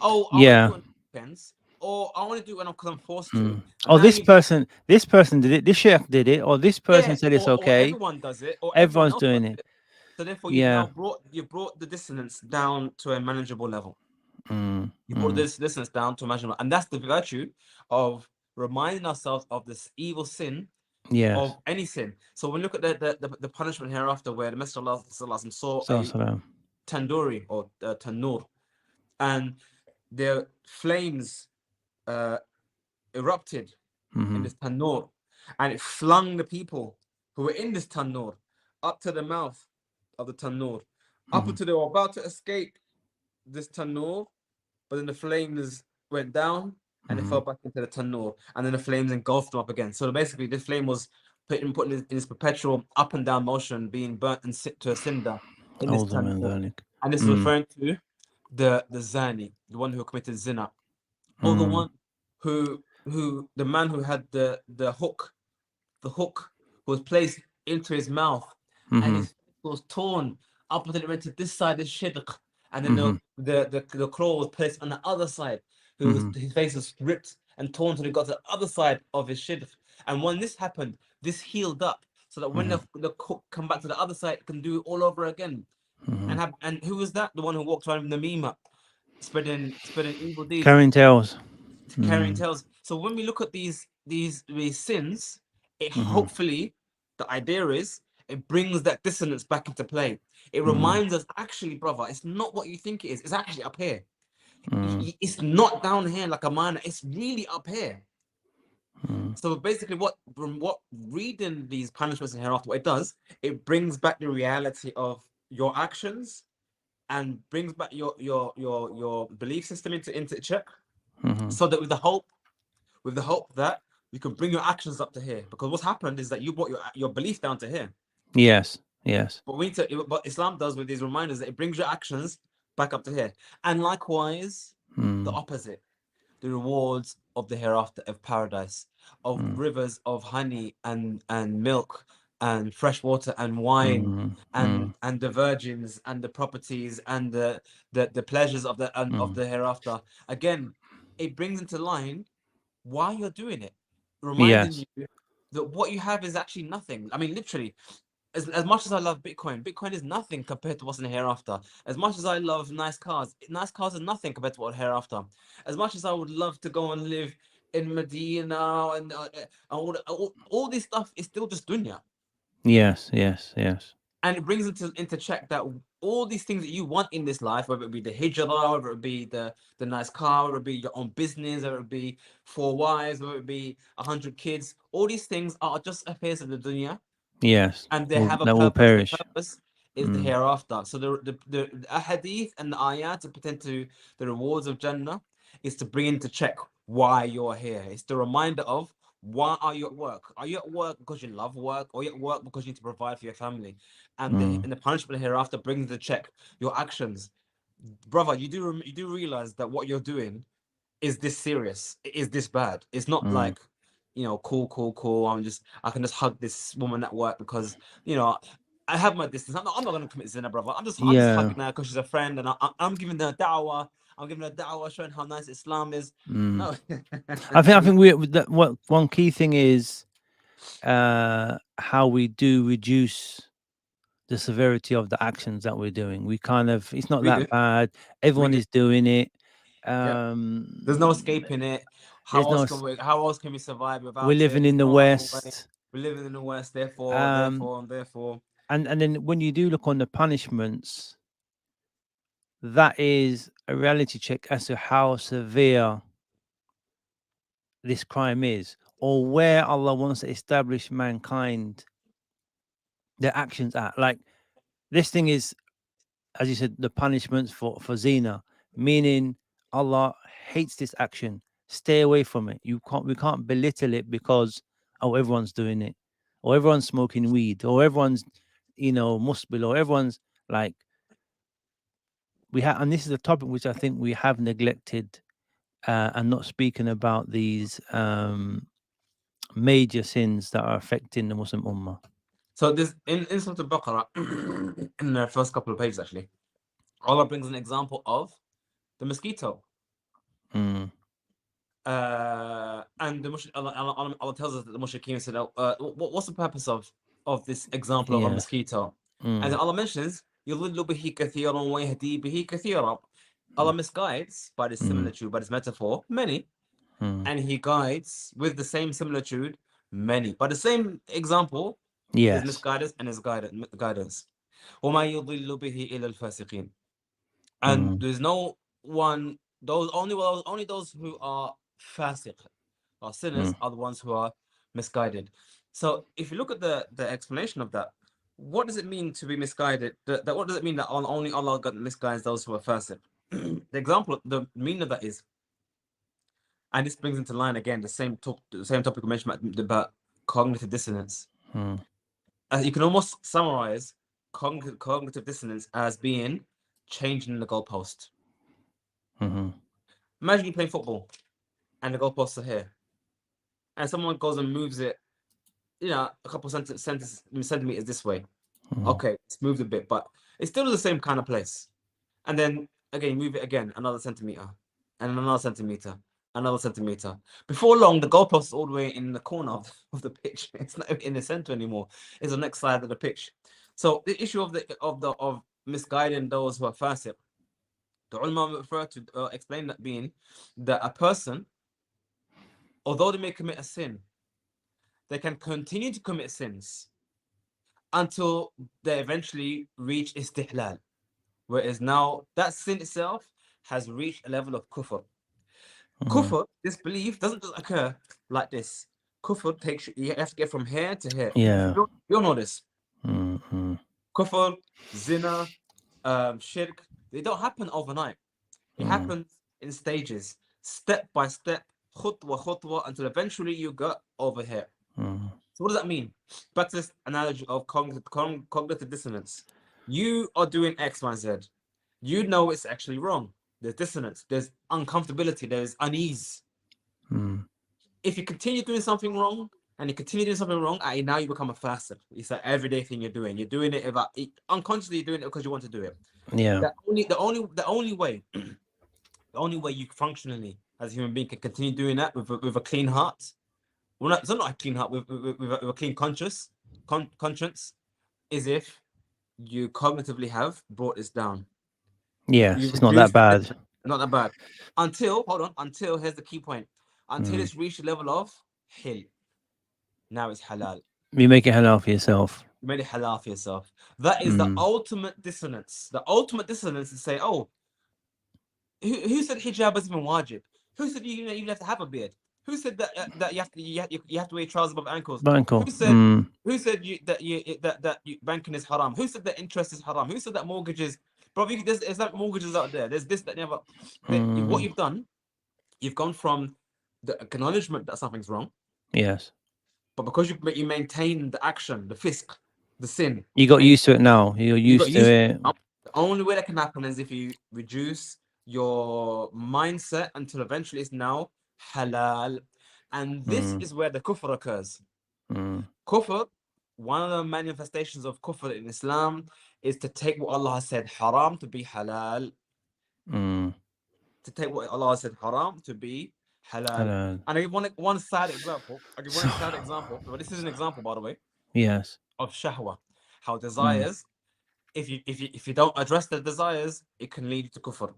Oh, I want to do Yeah. it on weekends. Or I want to do it because I'm forced to. Mm. And Oh, now you, this person did it. This sheikh did it, or this person yeah, said it's or okay. everyone does it, or everyone Everyone's else does doing it. it. So therefore, Yeah. you've brought the dissonance down to a manageable level. Mm. You brought Mm. this distance down to imaginable, and that's the virtue of reminding ourselves of this evil sin Yes. of any sin. So when we look at the punishment hereafter, where the Messenger of Allah Sallallahu Alaihi Wasallam saw a Salam. tandoori or tanur, and the flames uh, erupted in Mm-hmm. this tanur, and it flung the people who were in this tanur up to the mouth of the tanur, up Mm-hmm. until they were about to escape this tanur, but then the flames went down and it Mm-hmm. fell back into the tanur, and then the flames engulfed them up again. So basically, this flame was put in this perpetual up and down motion, being burnt and to a cinder in this أعوذ من tanur. ذلك. And this is Mm. referring to the zani, the one who committed zina, or the Mm. one the man who had the hook was placed into his mouth, and Mm-hmm. his face was torn up until it went to this side, this shidq, and then Mm-hmm. the claw was placed on the other side. Mm-hmm. His face was ripped and torn till it got to the other side of his shidq. And when this happened, this healed up so that when Mm-hmm. the hook come back to the other side, it can do it all over again. Mm-hmm. And who was that? The one who walked around with the meme, spreading evil deeds, Carrying tales. carrying Mm. tales. So when we look at these sins, it Mm-hmm. hopefully, the idea is it brings that dissonance back into play. It Mm. reminds us, actually, brother, it's not what you think it is. It's actually up here. Mm. It's not down here like a minor. It's really up here. Mm. So basically, what reading these punishments in hereafter, what it does, it brings back the reality of your actions and brings back your belief system into check, Mm-hmm. so that with the hope that you can bring your actions up to here. Because what's happened is that you brought your belief down to here. Yes. Yes. But what Islam does with these reminders, that it brings your actions back up to here. And likewise, the Mm. opposite, the rewards of the hereafter, of paradise, of Mm. rivers of honey and milk and fresh water and wine, Mm. Mm. and the virgins and the properties and the pleasures of Mm. the hereafter. Again, it brings into line why you're doing it, reminding Yes. you that what you have is actually nothing. I mean, literally, as much as I love Bitcoin is nothing compared to what's in the hereafter. As much as I love nice cars are nothing compared to what hereafter. As much as I would love to go and live in Medina and all this stuff is still just dunya. Yes. Yes. Yes. And it brings into check that all these things that you want in this life, whether it be the hijrah, whether it be the nice car, whether it be your own business, whether it be 4 wives, whether it be 100 kids, all these things are just affairs of the dunya, Yes. and they have a That will purpose. The perish. purpose is the Mm. hereafter. So the ahadith and the ayat that pertain to the rewards of Jannah is to bring into check why you're here. It's the reminder of, why are you at work? Are you at work because you love work, or are you at work because you need to provide for your family? And Mm. the punishment hereafter brings into check your actions. Brother, you do realize that what you're doing is this serious? Is this bad? It's not Mm. like, cool. I can just hug this woman at work because, I have my distance. I'm not going to commit zina, brother. I'm just Yeah. hugging her because she's a friend, and I'm giving her da'wah. I'm giving her da'wah, showing how nice Islam is. Mm. No. I think what one key thing is how we do reduce the severity of the actions that we're doing. We kind of, it's not We do. that bad. We Everyone do. is doing it. Yep. There's no escaping it. There's no. How else can we survive We're without it? living It's in the not a long way. West. We're living in the West, therefore, Um, therefore, and therefore. and then when you do look on the punishments, that is a reality check as to how severe this crime is, or where Allah wants to establish mankind, their actions at. Like this thing is, as you said, the punishments for zina, meaning Allah hates this action. Stay away from it. We can't belittle it because everyone's doing it, or everyone's smoking weed, or everyone's musbil, or everyone's like we have. And this is a topic which I think we have neglected and not speaking about these major sins that are affecting the Muslim Ummah. So this in Surah Al-Baqarah, in the first couple of pages actually, Allah brings an example of the mosquito. Mm, And Allah tells us that the mushrikeen said, what's the purpose of this example of a yeah. mosquito? And Mm, then Allah mentions, يُضِلُّ بِهِ كَثِيرًا وَيَهْدِي بِهِ كَثِيرًا. Allah misguides by this mm, similitude, by this metaphor, many, and he guides with the same similitude many. But the same example is Yes. misguidance and his guidance. وَمَا يُضِلُّ بِهِ إِلَى الْفَاسِقِينَ. And Mm. there's no one, only those who are fasiq, or sinners, Mm. are the ones who are misguided. So if you look at the explanation of that, what does it mean to be misguided? What does it mean that only Allah misguides those who are fasiq? The example, the meaning of that is, and this brings into line again the same topic we mentioned about cognitive dissonance. Mm. You can almost summarize cognitive dissonance as being changing the goalpost. Mm-hmm. Imagine you playing football and the goalposts are here, and someone goes and moves it, a couple centimeters this way. Mm-hmm. Okay, it's moved a bit, but it's still the same kind of place. And then again, move it again, another centimeter, and another centimeter, another centimeter. Before long, the goalpost is all the way in the corner of the pitch. It's not in the center anymore. It's the next side of the pitch. So the issue of misguiding those who are fasiq, the ulama refer to explain that being that a person, although they may commit a sin, they can continue to commit sins until they eventually reach istihlal, whereas now that sin itself has reached a level of kufr. Mm-hmm. Kufr, this belief, doesn't just occur like this. Kufr takes you have to get from here to here. Yeah. You all know this. Mm-hmm. Kufr, zina, shirk, they don't happen overnight. It Mm. happens in stages, step by step, khutwa khutwa, until eventually you get over here. Mm. So what does that mean? Back to this analogy of cognitive dissonance. You are doing X, Y, Z. You know it's actually wrong. There's dissonance. There's uncomfortability. There's unease. Mm. If you continue doing something wrong, and you continue doing something wrong, now you become a fasiq. It's an everyday thing you're doing. You're doing it about unconsciously. You're doing it because you want to do it. Yeah. The only way you functionally as a human being can continue doing that with a clean heart. Well, it's not a clean heart, with a clean conscience, is if you cognitively have brought this down. Yes. You It's not that reduce bad. not that bad. Until here's the key point. Until Mm. it's reached the level of hil. Now it's halal. You make it halal for yourself. You made it halal for yourself. That is the Mm. ultimate dissonance. The ultimate dissonance is say, oh, who said hijab is even wajib? Who said you even have to have a beard? Who said that you have to wear trousers above ankles? Banco. Who said banking is haram? Who said that interest is haram? Who said that mortgages? Bro, there's like mortgages out there. There's this, that, never. What you've done, you've gone from the acknowledgement that something's wrong, Yes. but because you maintain the action, the fisq, the sin, You got used to it now. You're you got used to used. it. The only way that can happen is if you reduce your mindset until eventually it's now halal. And this Mm. is where the kufr occurs. Mm. Kufr, one of the manifestations of kufr in Islam is to take what Allah has said haram to be halal. Mm. To take what Allah has said haram to be halal. Halal. And I give one side example. I give one side example. But this is an example, by the way, Yes. of shahwa. How Mm. desires, if you don't address the desires, it can lead to kufr.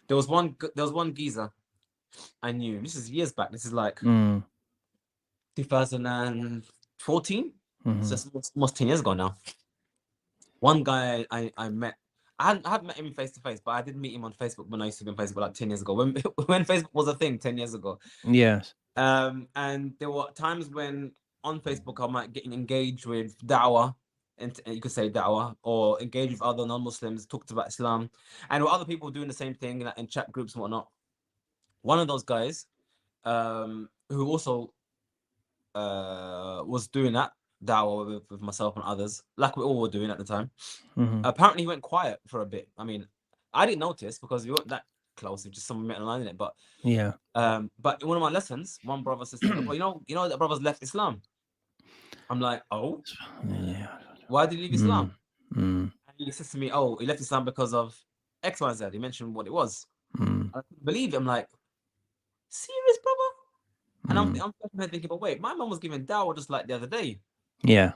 There was one geezer I knew. This is years back. This is like Mm. 2014. Mm-hmm. So it's almost 10 years ago now. One guy I met. I hadn't met him face to face, but I did meet him on Facebook when I used to be on Facebook like 10 years ago. When when Facebook was a thing 10 years ago. Yes. And there were times when on Facebook I might get engaged with da'wah, and you could say da'wah, or engage with other non-Muslims, talked about Islam, and other people doing the same thing in chat groups and whatnot. One of those guys, who also was doing that da'wah with myself and others, like we all were doing at the time. Mm-hmm. Apparently he went quiet for a bit. I mean, I didn't notice because we weren't that close. It's just someone met online in it. But Yeah. but in one of my lessons, one brother says to me, "Well, you know that brother's left Islam." I'm like, "Oh, Yeah. why did he leave Islam?" Mm. And he says to me, "Oh, he left Islam because of X, Y, Z." He mentioned what it was. Mm. I couldn't believe it. I'm like, "Serious, brother?" And Mm. I'm thinking, but wait, my mum was giving dawah just like the other day. Yeah.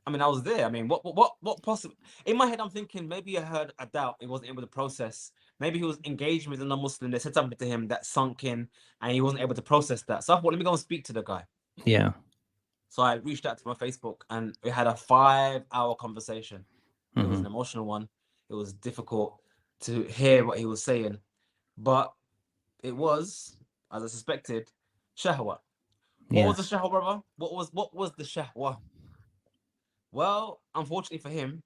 I mean, I was there. I mean, what possible? In my head, I'm thinking maybe I heard a doubt. He wasn't able to process maybe he was engaged with a non-Muslim. They said something to him that sunk in, and he wasn't able to process that. So I thought, let me go and speak to the guy. Yeah. So I reached out to my Facebook, and we had a 5-hour conversation. It was an emotional one. It was difficult to hear what he was saying, but it was, as I suspected, shahwa. What was the Yes. shahwa, brother? What was the shahwa? Well, unfortunately for him,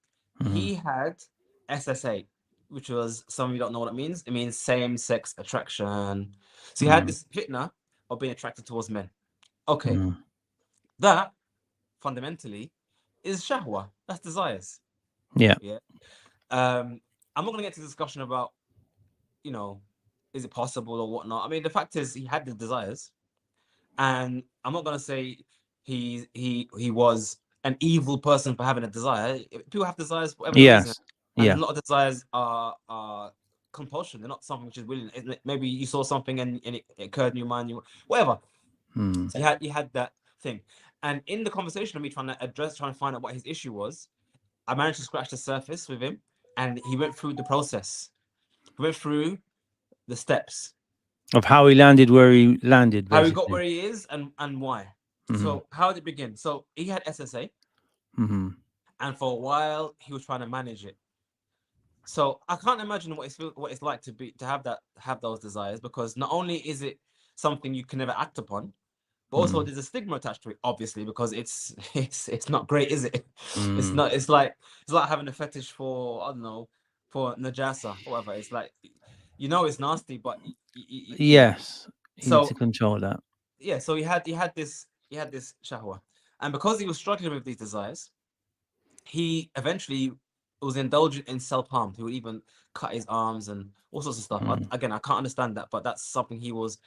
he had SSA, which was, some of you don't know what it means. It means same-sex attraction. So he had this fitna of being attracted towards men. Okay, that fundamentally is shahwa. That's desires. Yeah. Yeah. I'm not gonna get to the discussion about, you know, is it possible or whatnot. I mean, the fact is he had the desires, and I'm not gonna say he was an evil person for having a desire. People have desires for whatever reason, Yes. and Yeah. a lot of desires are compulsion. They're not something which is willing. Maybe you saw something and it occurred in your mind, whatever. So you had that thing, and in the conversation of me trying to find out what his issue was, I managed to scratch the surface with him, and he went through the process. He went through the steps, Of how he landed where he landed, how he got basically. where he is, and why. So how did it begin? So he had SSA, and for a while he was trying to manage it. So I can't imagine what it's like to have those desires, because not only is it something you can never act upon, but also there's a stigma attached to it, obviously, because it's not great, is it? It's not. It's like having a fetish for, I don't know, for najasa or whatever. It's like, it's nasty, but Yes. You need to so control that. yeah. So he had this shahwa, and because he was struggling with these desires, he eventually was indulgent in self-harm. He would even cut his arms and all sorts of stuff. Again, I can't understand that, but that's something he was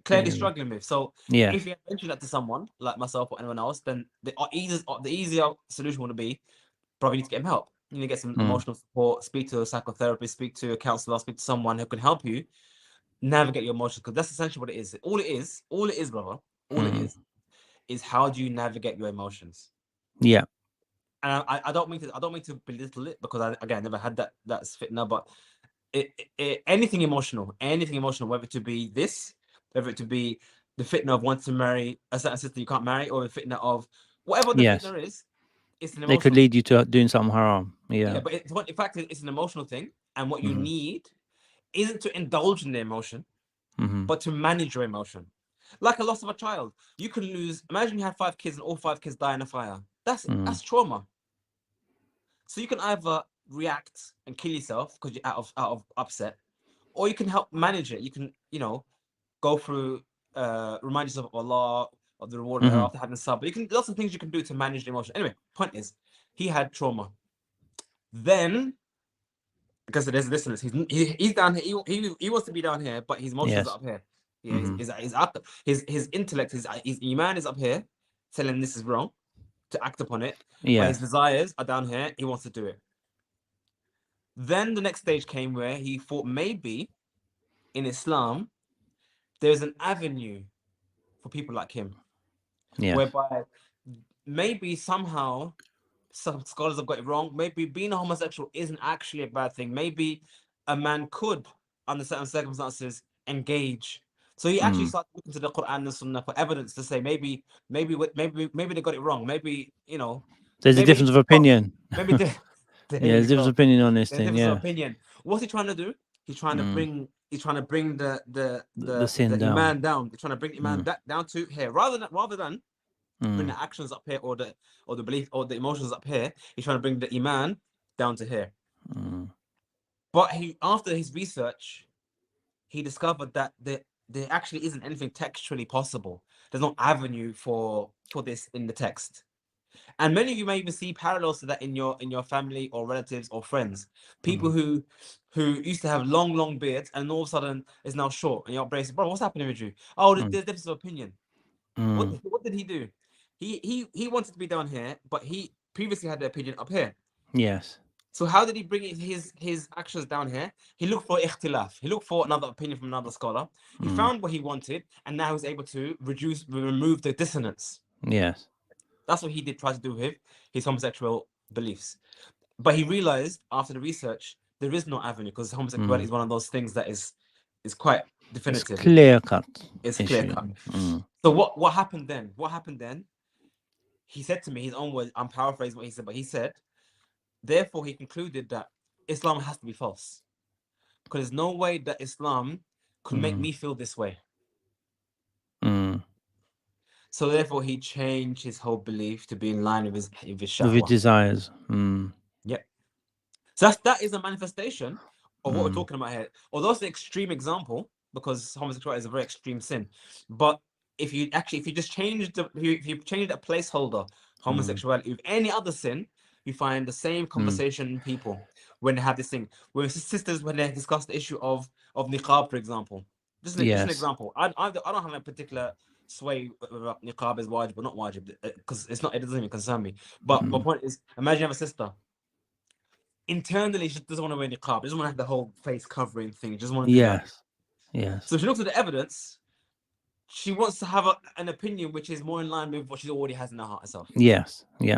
clearly Yeah. struggling with. So Yes. if you mention that to someone like myself or anyone else, then the easier solution would be, probably need to get him help. You need to get some emotional support, speak to a psychotherapist, speak to a counselor, speak to someone who can help you navigate your emotions, because that's essentially what it is. All it is, brother, all it is how do you navigate your emotions? Yeah. And I don't mean to belittle it, because I never had that fitna, but anything emotional, whether it to be this, whether it to be the fitna of wanting to marry a certain sister you can't marry, or the fitna of whatever the Yes. fitna is, it's an They could emotional thing. lead you to doing something haram. Yeah, Yeah. but in fact, it's an emotional thing, and what you need isn't to indulge in the emotion, but to manage your emotion. Like a loss of a child, you can lose. Imagine you had 5 kids and all 5 kids die in a fire. That's trauma. So you can either react and kill yourself because you're out of upset, or you can help manage it. You can, go through, remind yourself of Allah, of the reward of hereafter, having sabr. Lots of things you can do to manage the emotion. Anyway, point is, he had trauma. Then, because there's distance, he's down here. He wants to be down here, but his emotions are Yes. up here. Yeah, his up, his intellect, his iman is up here, telling him this is wrong, to act upon it. But his Yes. desires are down here. He wants to do it. Then the next stage came where he thought maybe in Islam there's an avenue for people like him, Yes. whereby maybe somehow some scholars have got it wrong. Maybe being a homosexual isn't actually a bad thing. Maybe a man could, under certain circumstances, engage. So he actually started looking to the Quran and Sunnah for evidence to say maybe they got it wrong. There's a difference Maybe of opinion. maybe they, there Yeah, you there's a difference of go. opinion on this There's a thing. difference of Yeah. opinion. What's he trying to do? He's trying to bring the the The the sin the down. iman down. He's trying to bring iman down to here, rather than bring Mm. the actions up here, or the belief or the emotions up here. He's trying to bring the iman down to here. But after his research, he discovered that there actually isn't anything textually possible. There's no avenue for this in the text. And many of you may even see parallels to that in your family or relatives or friends. People who used to have long beards, and all of a sudden is now short, and you're bracing, bro, what's happening with you? Oh, there's difference of opinion. What did he do? He wanted to be down here, but he previously had the opinion up here. Yes. So how did he bring his actions down here? He looked for ikhtilaf. He looked for another opinion from another scholar. He found what he wanted, and now he's able to remove the dissonance. Yes. That's what he did try to do with his homosexual beliefs. But he realized after the research there is no avenue, because homosexuality is one of those things that is quite It's definitive. clear cut It's clear issue. cut. So what happened then? What happened then? He said to me, his own words, I'm paraphrasing what he said, but he said, therefore, he concluded that Islam has to be false, because there's no way that Islam could make me feel this way. So therefore, he changed his whole belief to be in line with his With your shahwa. desires. Yep. So that is a manifestation of what we're Mm. talking about here. Although it's an extreme example, because homosexuality is a very extreme sin. But if you just change if you change that placeholder, homosexuality, with any other sin, you find the same conversation in people when they have this thing. When sisters, when they discuss the issue of niqab, for example. Just an Yes. example. I don't have a particular sway whether niqab is wajib or not wajib, because it doesn't even concern me. But my point is, imagine you have a sister. Internally, she doesn't want to wear niqab. She doesn't want to have the whole face covering thing. She doesn't want to do that. Yes. Yes. So she looks at the evidence. She wants to have an opinion which is more in line with what she already has in her heart herself. Yes. Yeah.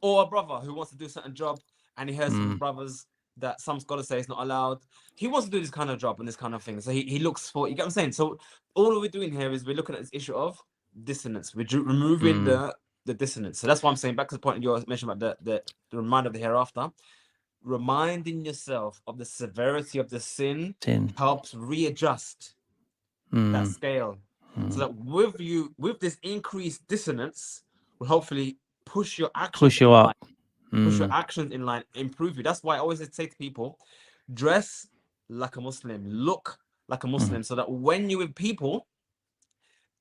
Or a brother who wants to do a certain job, and he hears from his brothers that some scholars say it's not allowed. He wants to do this kind of job and this kind of thing. So he looks for, you get what I'm saying? So all we're doing here is we're looking at this issue of dissonance. We're removing the dissonance. So that's why I'm saying, back to the point you mentioned about the reminder of the hereafter. Reminding yourself of the severity of the sin helps readjust that scale, so that with this increased dissonance will hopefully push your actions Push you up. push your actions in line, improve you. That's why I always say to people, dress like a Muslim, look like a Muslim, so that when you're with people,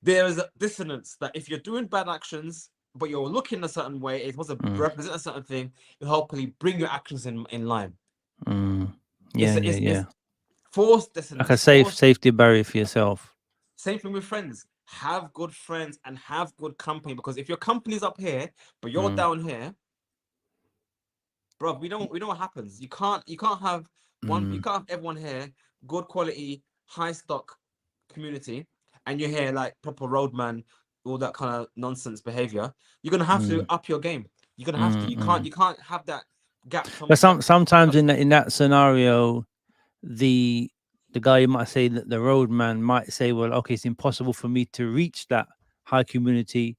there is a dissonance that if you're doing bad actions but you're looking a certain way, it's supposed to represent a certain thing, you hopefully bring your actions in line. Yeah, It's forced dissonance. like a safety barrier for yourself. Same thing with friends. Have good friends and have good company, because if your company's up here but you're down here, bro, we know what happens. You can't have you can't have everyone here, good quality, high stock community, and you're here like proper roadman, all that kind of nonsense behavior. You're gonna have to up your game. You're gonna have to. You can't have that gap. But sometimes in that scenario, the guy, you might say, that the roadman might say, well, okay, it's impossible for me to reach that high community.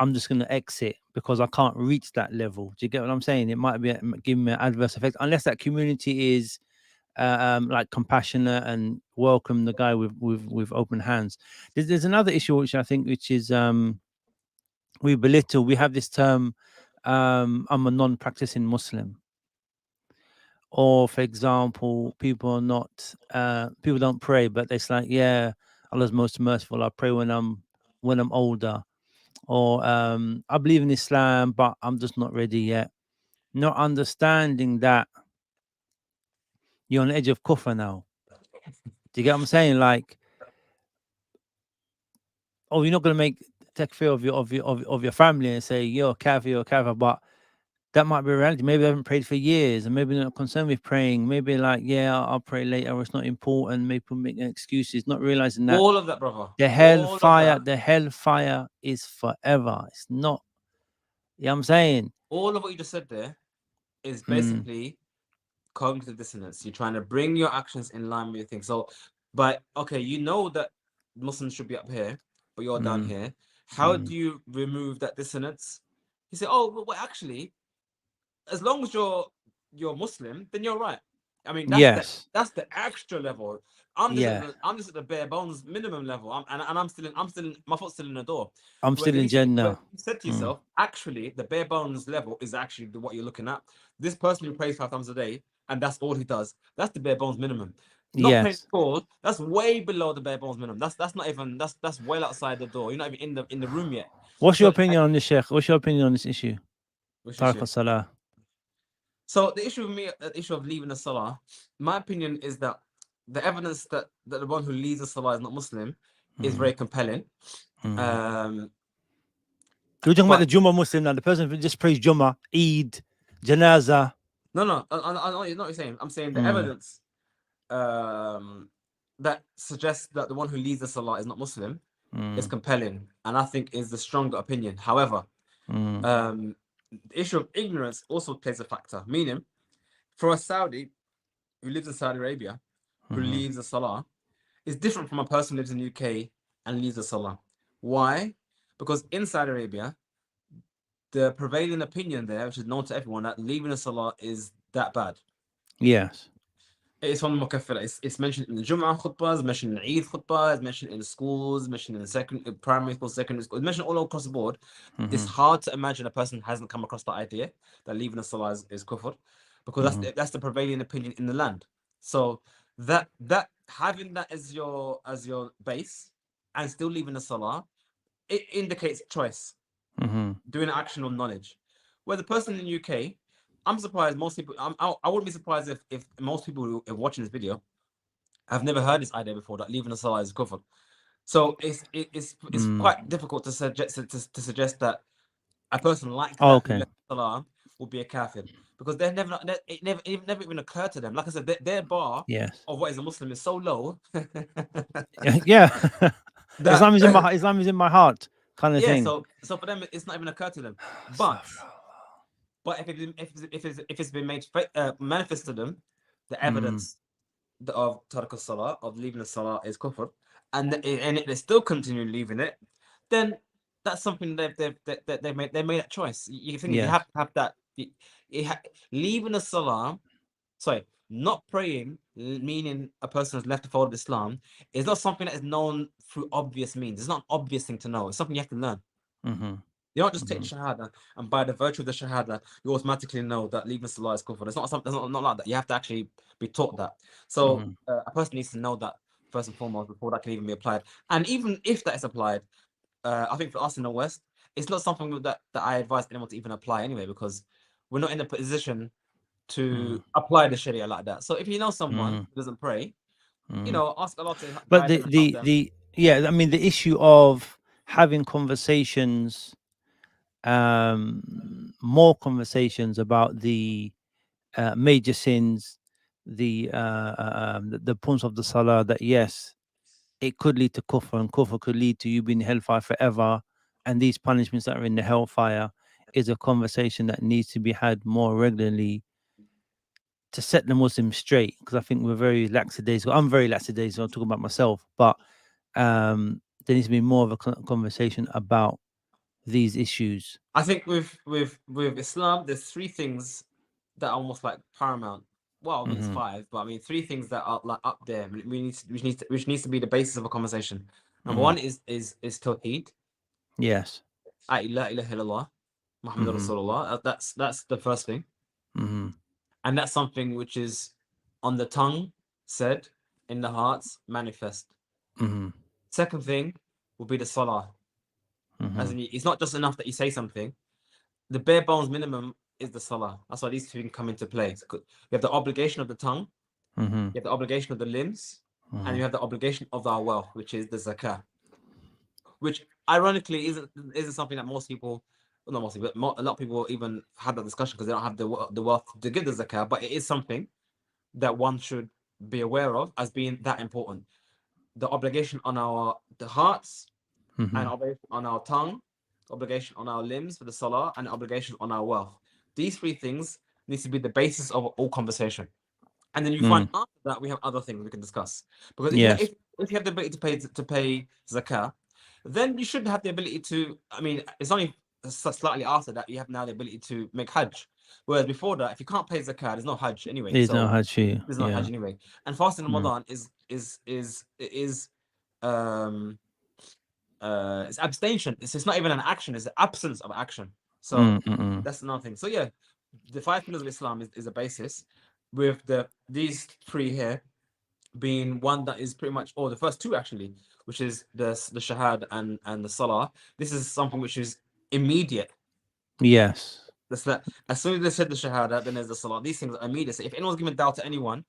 I'm just going to exit because I can't reach that level. Do you get what I'm saying? It might be giving me an adverse effect, unless that community is like compassionate and welcome the guy with open hands. There's another issue which I think, which is we belittle. We have this term, I'm a non-practicing Muslim. Or, for example, people don't pray, but it's like, yeah, Allah's most merciful. I pray when I'm older. Or I believe in Islam, but I'm just not ready yet. Not understanding that you're on the edge of kufr now. Do you get what I'm saying? Like, oh, you're not gonna make takfir of your family and say you're kafir, but that might be a reality. Maybe they haven't prayed for years, and maybe they're not concerned with praying. Maybe like, yeah, I'll pray later, or it's not important. Maybe people making excuses, not realizing that all of that, brother. the hellfire is forever. It's not. You know what I'm saying? All of what you just said there is basically cognitive dissonance. You're trying to bring your actions in line with your thing. So, but okay, you know that Muslims should be up here, but you're down here. How do you remove that dissonance? You say, oh, well, actually, as long as you're Muslim, then you're right. I mean, that's the extra level. I'm just at the bare bones minimum level. I'm still in my foot's still in the door. I'm still in Jannah. You said to yourself, actually, the bare bones level is actually what you're looking at. This person who prays 5 times a day, and that's all he does. That's the bare bones minimum. Not paying calls. That's way below the bare bones minimum. That's not even that's well outside the door. You're not even in the room yet. What's your opinion on this, Sheikh? What's your opinion on this issue? Salah. So the issue with me, the issue of leaving the salah, my opinion is that the evidence that the one who leaves the salah is not Muslim is very compelling. You're talking about the Jummah Muslim now, the person who just prays Jummah, Eid, Janazah. No, I know what you're saying. I'm saying the evidence that suggests that the one who leaves the salah is not Muslim is compelling, and I think is the stronger opinion. However, the issue of ignorance also plays a factor. Meaning, for a Saudi, who lives in Saudi Arabia, who Mm-hmm. leaves the salah, is different from a person who lives in the UK and leaves the salah. Why? Because in Saudi Arabia, the prevailing opinion there, which is known to everyone, that leaving the salah is that bad. Yes. It's from Mukaffira. It's mentioned in the Jum'ah khutbah, it's mentioned in the Eid khutbah, it's mentioned in the schools, it's mentioned in the primary school, secondary school, it's mentioned all across the board. It's Mm-hmm. hard to imagine a person hasn't come across the idea that leaving the salah is kufr, because Mm-hmm. that's the prevailing opinion in the land. So that having that as your base and still leaving the salah, it indicates choice, Mm-hmm. doing action on knowledge. Where the person in the UK, I'm surprised most people. I wouldn't be surprised if most people who are watching this video have never heard this idea before, that leaving the salah is kufr. So it's Mm. quite difficult to suggest that a person like Oh, that who okay. left salah will be a kafir, because it never even occurred to them. Like I said, their bar Yes. of what is a Muslim is so low Yeah. that Islam is in my heart, kind of yeah. thing. So for them, it's not even occurred to them. But Astaghfirullah. if it's been made manifest to them, the Mm. evidence of tark salah, of leaving the salah, is kufr, and they still continue leaving it, then that's something they made that choice. You think you Yes. have to have that. Leaving the salah, sorry, not praying, meaning a person has left the fold of Islam, is not something that is known through obvious means. It's not an obvious thing to know. It's something you have to learn. Mm-hmm. You don't just take Mm-hmm. the shahada, and by the virtue of the shahada, you automatically know that leaving salah is kufr. It's not something. It's not like that. You have to actually be taught that. So Mm-hmm. a person needs to know that first and foremost before that can even be applied. And even if that is applied, I think for us in the West, it's not something that I advise anyone to even apply anyway, because we're not in a position Mm-hmm. to apply the Sharia like that. So if you know someone Mm-hmm. who doesn't pray, Mm-hmm. ask Allah to But guide them and help them. I mean, the issue of having conversations, more conversations about the major sins, the points of the salah, that yes, it could lead to kufr, and kufr could lead to you being in hellfire forever, and these punishments that are in the hellfire, is a conversation that needs to be had more regularly to set the Muslims straight. Because I think we're very lackadaisical. I'm very lackadaisical. I'm talking about myself, but there needs to be more of a conversation about these issues. I think with Islam, there's three things that are almost like paramount. Well, I mean it's Hmm. five, but I mean three things that are like up there. Which needs to be the basis of a conversation. Number Hmm. one is Tawheed, Yes. la ilaha illallah, Muhammad Hmm. Rasulullah. That's the first thing, Hmm. and that's something which is on the tongue said, in the hearts manifest. Hmm. Second thing will be the salah, as Hmm. in it's not just enough that you say something. The bare bones minimum is the salah. That's why these two can come into play. You have the obligation of the tongue, Hmm. you have the obligation of the limbs, and Hmm. you have the obligation of our wealth, which is the zakah. Which ironically isn't something that most people, well, not mostly, but a lot of people even have that discussion because they don't have the wealth to give the zakah. But it is something that one should be aware of as being that important. The obligation on the hearts, and Hmm. obligation on our tongue, obligation on our limbs for the salah, and obligation on our wealth. These three things needs to be the basis of all conversation. And then you find Mm. after that we have other things we can discuss. Because Yes. if you have the ability to pay zakah, then you should have the ability to. I mean, it's only slightly after that you have now the ability to make hajj. Whereas before that, if you can't pay zakah, there's no hajj anyway. There's no So Hachi. there's no Yeah. hajj anyway. And fasting Mm. Ramadan is um it's abstention. It's not even an action, it's the absence of action. So Mm. Mm. that's another thing. So yeah, the five pillars of Islam is a basis, with these three here being one that is pretty much, or the first two actually, which is the shahad and the salah. This is something which is immediate. Yes. That's that. As soon as they said the shahada, then there's the salah. These things are immediate. So if anyone's giving doubt to anyone,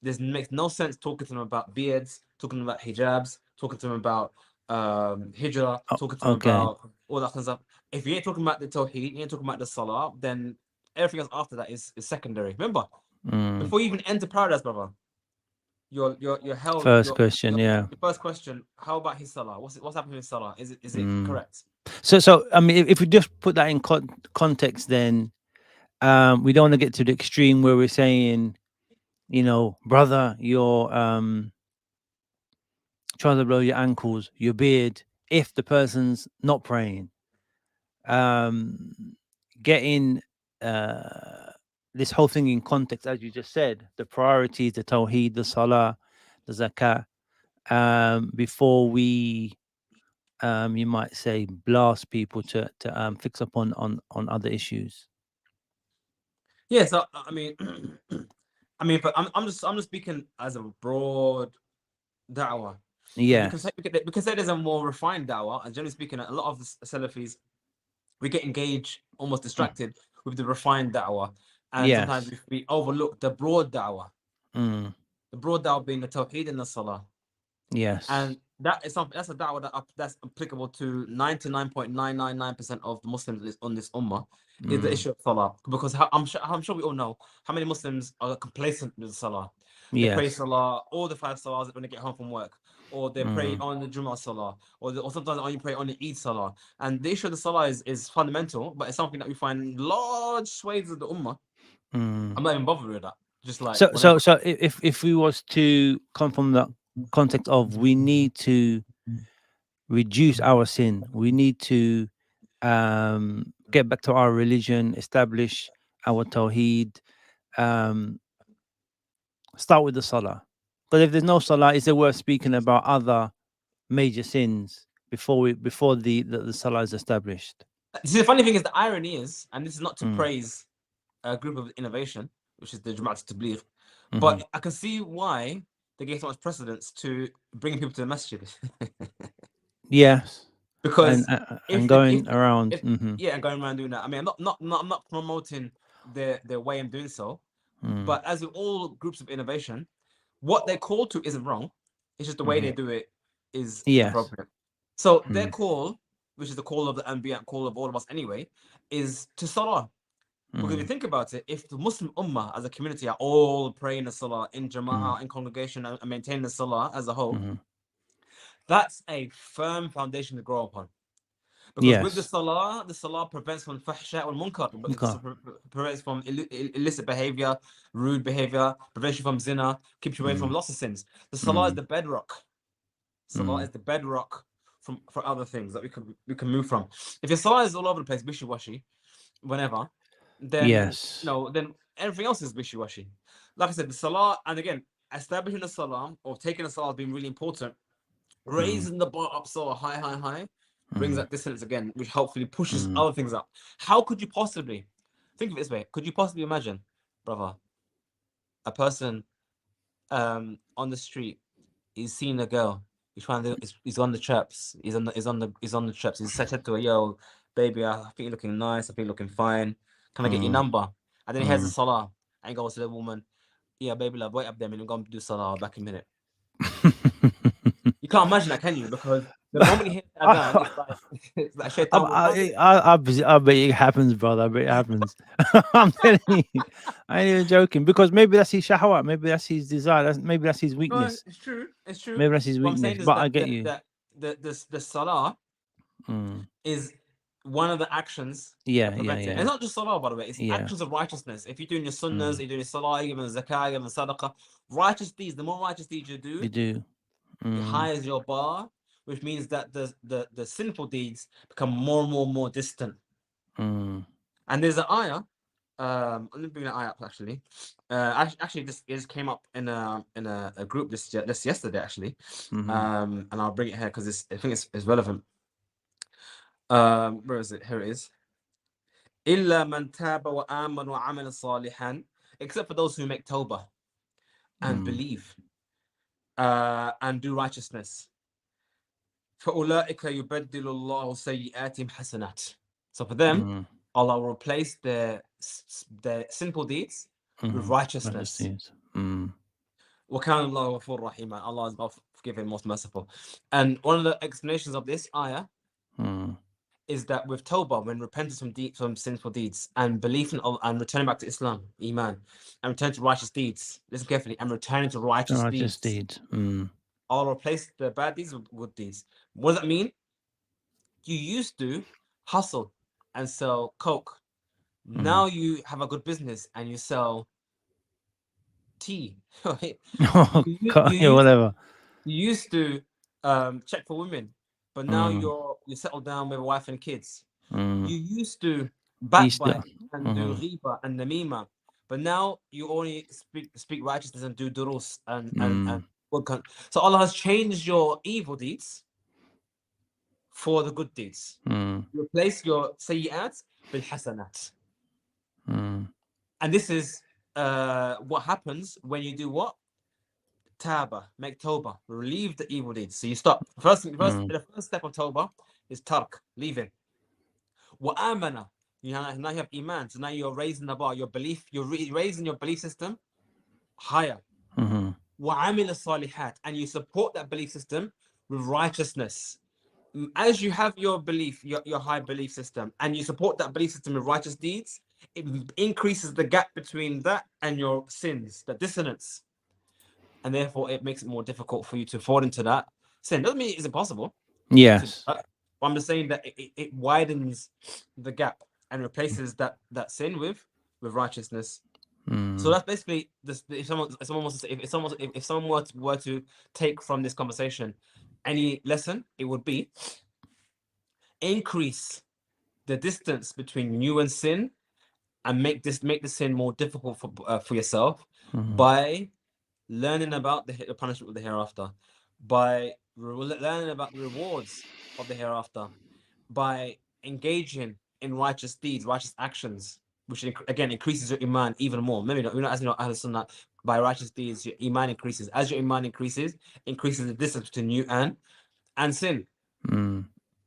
this makes no sense talking to them about beards, talking about hijabs, talking to them about hijrah, talking to them Okay. about all that kind of stuff. If you ain't talking about the tawheed, you ain't talking about the salah, then everything else after that is secondary. Remember, Mm. before you even enter paradise, brother, you're held First question. Yeah. your first question, how about his salah? What's happening with salah? Is it Mm. correct? So I mean, if we just put that in context, then we don't want to get to the extreme where we're saying brother, you're trying to blow your ankles, your beard, if the person's not praying. Um, getting this whole thing in context, as you just said, the priorities, the tawheed, the salah, the zakah, before we, you might say, blast people to fix up on other issues. Yeah, so I mean, but I'm just speaking as a broad da'wah, because Yes. we can say there's a more refined da'wah, and generally speaking, a lot of the Salafis, we get engaged, almost Mm. distracted with the refined da'wah, and sometimes Yes. we overlook the broad da'wah. Mm. The broad da'wah being the tawheed and the salah. Yes. And that is something that's a da'wah that's applicable to 99.999% of the Muslims on this ummah, is the Mm. issue of salah. Because I'm sure we all know how many Muslims are complacent with salah. They pray Yes. salah, all the 5 salahs when they get home from work, or they pray Mm. on the Jummah salah, or sometimes only pray on the Eid salah. And the issue of the salah is fundamental, but it's something that we find large swathes of the ummah. Mm. I'm not even bothered with that. Just like So so whenever. so if we was to come from the context of we need to reduce our sin, we need to get back to our religion, establish our tawheed, um, start with the salah. But if there's no salah, is it worth speaking about other major sins before the salah is established? See, the funny thing is, the irony is, and this is not to Mm. praise a group of innovation, which is the Jamaat Tabligh, Hmm. but I can see why they gave so much precedence to bringing people to the masjid. Yes, and Because and if the going around. if Hmm. yeah, and going around doing that. I mean, I'm not promoting their way of doing so, Mm. but as with all groups of innovation, what they call to isn't wrong. It's just the way Hmm. they do it is Yes. inappropriate. So their Mm. call, which is the call of the Anbiya, call of all of us anyway, is to Salah. Because if you Mm. think about it, if the Muslim Ummah as a community are all praying the Salah in Mm. Jama'ah, in congregation, and maintaining the Salah as a whole, Hmm. that's a firm foundation to grow upon. Because with Yes. the Salah prevents from fahsha wal munkar, it Okay. prevents from illicit behavior, rude behavior, prevents you from zina, keeps you away from Mm. lots of sins. The Salah is Mm. the bedrock. Salah Mm. is the bedrock for other things that we can move from. If your Salah is all over the place, wishy-washy, whenever, then Yes. then everything else is wishy-washy. Like I said, the Salah, and again, establishing the Salah or taking the Salah has been really important. Mm. Raising the bar up so high brings Mm. that distance again, which hopefully pushes Mm. other things up. How could you possibly think of it this way? Could you possibly imagine, brother, a person on the street, he's seen a girl, he's on the traps, he's on the traps, he's said to her, yo, baby, I think you're looking nice, I think you're looking fine. Can I get your Mm. number? And then he has a Mm. salah and he goes to the woman, yeah, baby love, wait up there, I'm gonna do salah back in a minute. You can't imagine that, can you? Because the moment he hits the adhan, I, it's like it's like shaitan will run. I bet it happens, brother. I bet it happens. I'm telling you, I ain't even joking. Because maybe that's his shahwat. Maybe that's his desire. Maybe that's his No, weakness. it's true. It's true. Maybe that's his What I'm weakness. saying is But I that get you. the salah Mm. is one of the actions Yeah. that Yeah. prevents it. And Yeah. it's not just salah, by the way, it's Yeah. actions of righteousness. If you're doing your sunnahs, Mm. you're doing your salah, you're giving zakah, you're giving sadaqah, righteous deeds, the more righteous deeds you You do, do. it Mm. higher your bar, which means that the sinful deeds become more and more distant. Mm. And there's an ayah. Let me bring that ayah up actually. Actually, this just came up in a group this yesterday actually. Mm-hmm. And I'll bring it here because I think it's relevant. Where is it? Here it is. إلا من تاب وآمن وعمل صالحا, except for those who make tawbah and Mm. believe and do righteousness. فأولئك يبدل الله سيئاتهم حسنات. So for them, Mm. Allah will replace their sinful deeds with Mm. righteousness. Majesties. Mm. وكان الله غفور رحيما. Allah is both forgiving, most merciful. And one of the explanations of this ayah Mm. is that with tawbah, when repentance from sinful deeds and belief in Allah and returning back to Islam, Iman, and return to righteous deeds, listen carefully, and returning to righteous Righteous deeds, deeds. Mm. Allah replace the bad deeds with good deeds. What does that mean? You used to hustle and sell coke. Mm. Now you have a good business and you sell T. Right? Oh, You yeah, used whatever. you used to check for women, but now Mm, you're settled down with a wife and kids. mm. You used to Used to. backbite and do Mm, riba and namima, but now you only speak righteousness and do durus and mm, good so Allah has changed your evil deeds for the good deeds. mm, You replace your sayyi'at bil hasanat. mm, And this is what happens when you do what? Taba, make tawbah, relieve the evil deeds. So you stop. mm, The first step of tawbah is tark, leaving. Wa amana. Now you have iman. So now you're raising the bar, your belief, you're raising your belief system higher. mhm, Wa amila salihat. And you support that belief system with righteousness. As you have your belief, your high belief system, and you support that belief system with righteous deeds, it increases the gap between that and your sins, the dissonance. And therefore it makes it more difficult for you to fall into that sin. Doesn't mean it's impossible to do yes. that. But I'm just saying that it widens the gap and replaces that sin with righteousness. So Mm, that's basically this. If someone wants to say, if someone were to take from this conversation any lesson, it would be increase the distance between you and sin and make the sin more difficult for yourself mhm, by learning about the punishment of the hereafter, by learning about the rewards of the hereafter, by engaging in righteous deeds, righteous actions, which again increases your iman even more. Maybe not, as you know, Ahl Sunnah, by righteous deeds, your iman increases. As your iman increases the distance between you and sin, mm,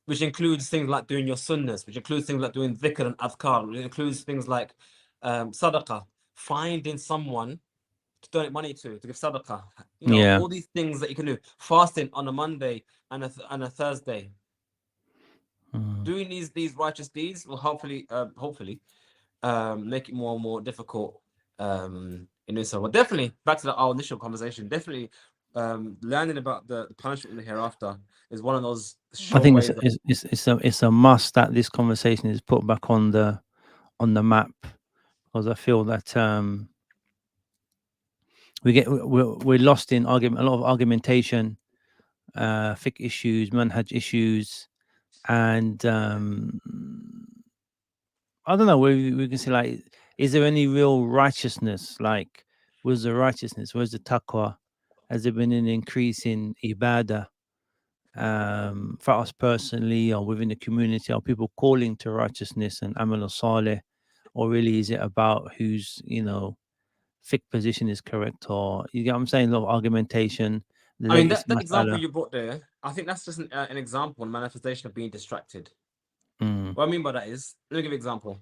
which includes things like doing your sunnahs, which includes things like doing dhikr and adhkar, which includes things like sadaqah, finding someone to donate money to give sadaqah. You know, yeah. all these things that you can do. Fasting on a Monday and a Thursday. Mm. Doing these righteous deeds will hopefully make it more and more difficult in this. But definitely back to our initial conversation. Definitely learning about the punishment in the hereafter is one of those I sure think ways of it's a must that this conversation is put back on the map, because I feel that we're lost in argument, a lot of argumentation, fiqh issues, manhaj issues, and I don't know. We can say, like, is there any real righteousness? Like, where's the righteousness? Where's the taqwa? Has there been an increase in ibadah for us personally or within the community? Are people calling to righteousness and amal saleh, or really is it about whose fiqh position is correct? Or you get what I'm saying? A lot of argumentation. The I mean, latest that example mas'ala. you brought there, I think that's just an example, a manifestation of being distracted. Mm, What I mean by that is, let me give you an example.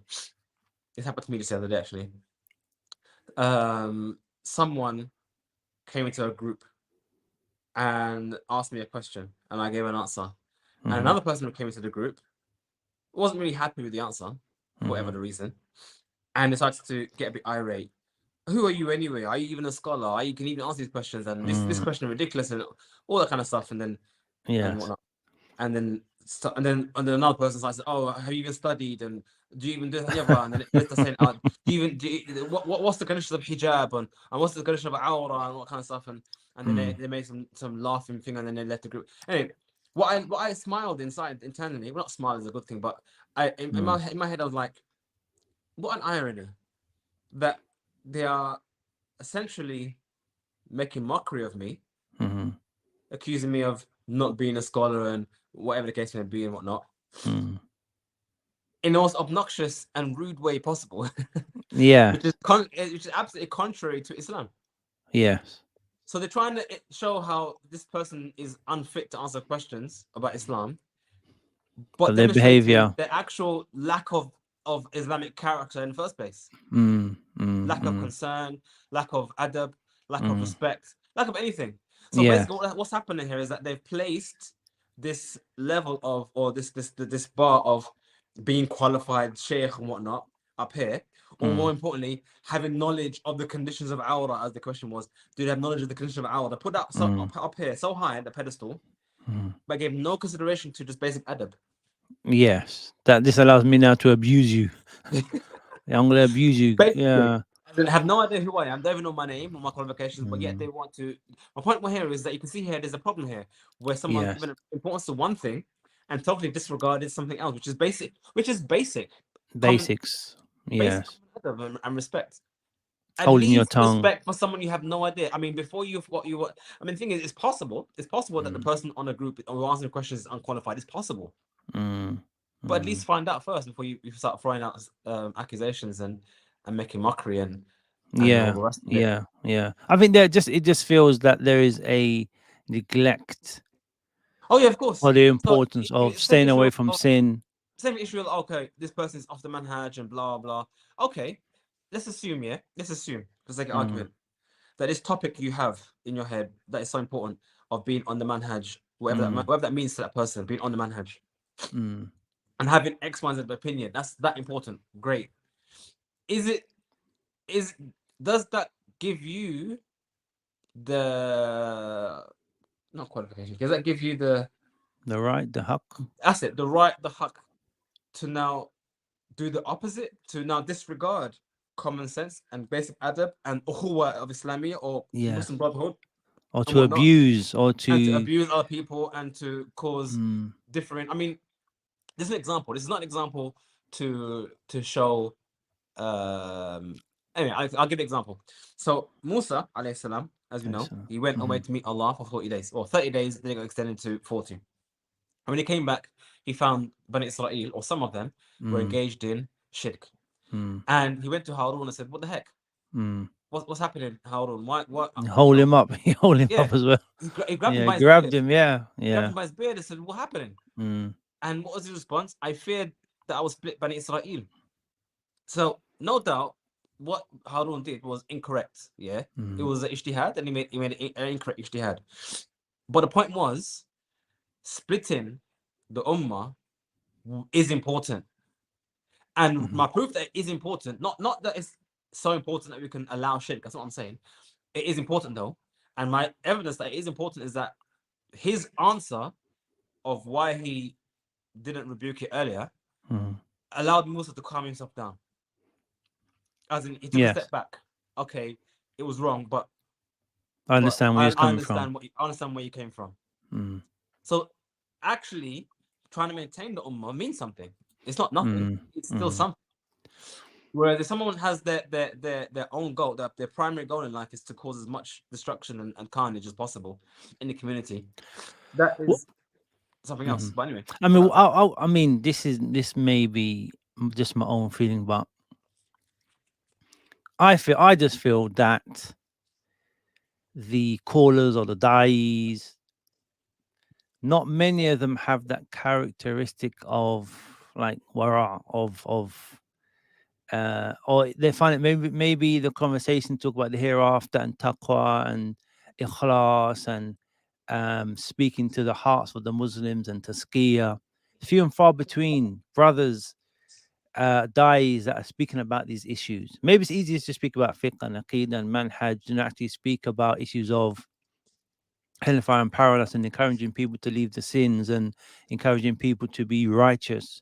This happened to me just the other day, actually. Someone came into a group and asked me a question, and I gave an answer. And mm-hmm, another person who came into the group wasn't really happy with the answer, for whatever mm-hmm, the reason, and decided to get a bit irate. Who are you anyway? Are you even a scholar? You can even ask these questions, and this mm, question is ridiculous, and all that kind of stuff, and yes. whatnot. And then another person starts, oh, have you even studied, and do you even do hijab? And then it gets to saying, what's the condition of hijab, and what's the condition of awra, and what kind of stuff, and then Mm, they made some laughing thing, and then they left the group. Anyway, what I smiled inside internally, well, not smile is a good thing, but in mm, my head I was like, what an irony that they are essentially making mockery of me, mm-hmm, accusing me of not being a scholar and whatever the case may be and whatnot, mm. in the most obnoxious and rude way possible, Yeah. which is absolutely contrary to Islam. Yes. So they're trying to show how this person is unfit to answer questions about Islam, but But their demonstrating behavior. the actual lack of Islamic character in the first place. Mm, mm, Lack of mm, concern, lack of adab, lack of mm. respect, lack of anything. So Yes. basically, what's happening here is that they've placed this level of, or this bar of being qualified sheikh and whatnot up here, or more Mm, importantly, having knowledge of the conditions of awra, as the question was. Do they have knowledge of the condition of awra? They put that so mm, up here, so high at the pedestal, mm. but gave no consideration to just basic adab. Yes. That this allows me now to abuse you. Yeah, I'm gonna abuse you. Basically, Yeah. They have no idea who I am. They don't even know my name or my qualifications, but yet they Mm, want to. My point here is that you can see here there's a problem here where someone's yes. given importance to one thing and totally disregarded something else, which is basic, common, Basics. basic Yes. common adab and respect. At Holding your least tongue. respect for someone you have no idea. I mean, before you've what you were. I mean, the thing is, it's possible. It's possible that the Mm, person on a group or answering questions is unqualified. It's possible, mm, but at mm. least find out first before you start throwing out accusations and making mockery and all Yeah, the rest of it. yeah, yeah. I think that just it just feels that there is a neglect Oh yeah, of course. for the So importance of same staying issue away from of sin. same issue of okay, this person's off the manhaj and blah blah. Okay, let's assume, yeah, let's assume for the sake of Mm, argument that this topic you have in your head that is so important of being on the manhaj, mm, whatever that means to that person, being on the manhaj mm, and having X, Y, Z opinion. That's that important. Great. Is it is does that give you the not qualification? Does that give you the the right, the haq. asset, the right, the haq to now do the opposite, to now disregard common sense and basic adab and ukhuwa of Islamia or Yes. Muslim brotherhood Or and to whatnot, abuse or and to to abuse other people and to cause mm, different. I mean, this is an example. This is not an example to show. Anyway, I'll give an example. So Musa alayhi salam, as we know, he went away mm, to meet Allah for 40 days, or 30 days, then it got extended to 40. And when he came back, he found Bani Israel, or some of them, were mm, engaged in shirk. mm, And he went to Harun and said, "What the heck? mm. What's happening, Harun? Why? What? Hold him up. He hold him Yeah." up as well. He grabbed him Yeah, by his grabbed beard. him. Yeah, He grabbed yeah. him by his beard and said, "What's happening?" Mm, And what was his response? "I feared that I was split Bani Israel." So no doubt, what Harun did was incorrect. Yeah, it mm, was an ijtihad, and he made an incorrect ijtihad. But the point was, splitting the ummah is important, and mm, my proof that it is important, not that it's so important that we can allow shirk. That's what I'm saying. It is important though, and my evidence that it is important is that his answer of why he didn't rebuke it earlier mm. allowed Musa to calm himself down. As in, he took a Yes, step back. Okay, it was wrong, I but understand where he's I coming from. understand I understand where you came from. Mm, So actually, trying to maintain the ummah means something. It's not nothing. mm, It's still mm. something. Whereas if someone has their own goal, their primary goal in life is to cause as much destruction and carnage as possible in the community, that Well, is something else. mhm. But anyway, I mean, I mean, this may be just my own feeling, but I just feel that the callers or the dais, not many of them have that characteristic of like wara or they find it maybe the conversation talk about the hereafter and taqwa and ikhlas and speaking to the hearts of the Muslims and tazkiyah. Few and far between brothers, dais that are speaking about these issues. Maybe it's easier to speak about fiqh and aqeedah and manhaj than actually speak about issues of hellfire and paradise and encouraging people to leave the sins and encouraging people to be righteous.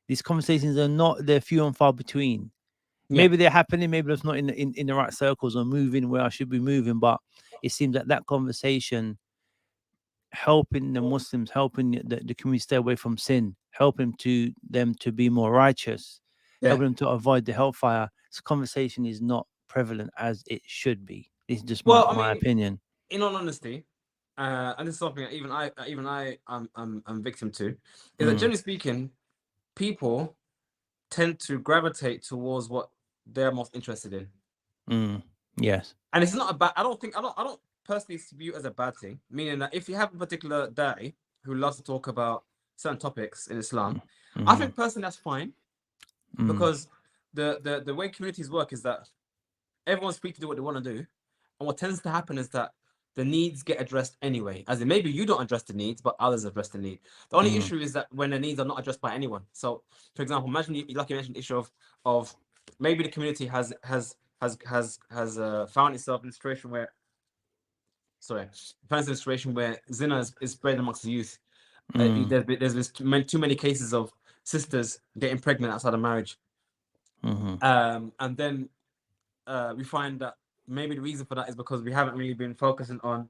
These conversations are not, they're few and far between. yeah. Maybe they're happening, maybe that's not in the right circles or moving where I should be moving, but it seems that that conversation helping the Muslims, helping the community stay away from sin, helping to them to be more righteous, Yeah. helping them to avoid the hellfire. This conversation is not prevalent as it should be. This is just Well, I my mean, opinion. in all honesty, and this is something that I'm victim to, is that Mm, generally speaking, people tend to gravitate towards what they're most interested in. mm, yes. And it's not a bad. I don't personally view it as a bad thing. Meaning that if you have a particular da'i who loves to talk about certain topics in Islam, I Mm, think personally that's fine mm, because the way communities work is that everyone's free to do what they want to do, and what tends to happen is that the needs get addressed anyway. As in, maybe you don't address the needs, but others address the need. The only mm, issue is that when the needs are not addressed by anyone. So, for example, imagine like you mentioned, the issue of maybe the community has found itself in a situation where sorry, found itself in a situation where zina is spread amongst the youth. mm, There's too many cases of sisters getting pregnant outside of marriage, mm, and then we find that maybe the reason for that is because we haven't really been focusing on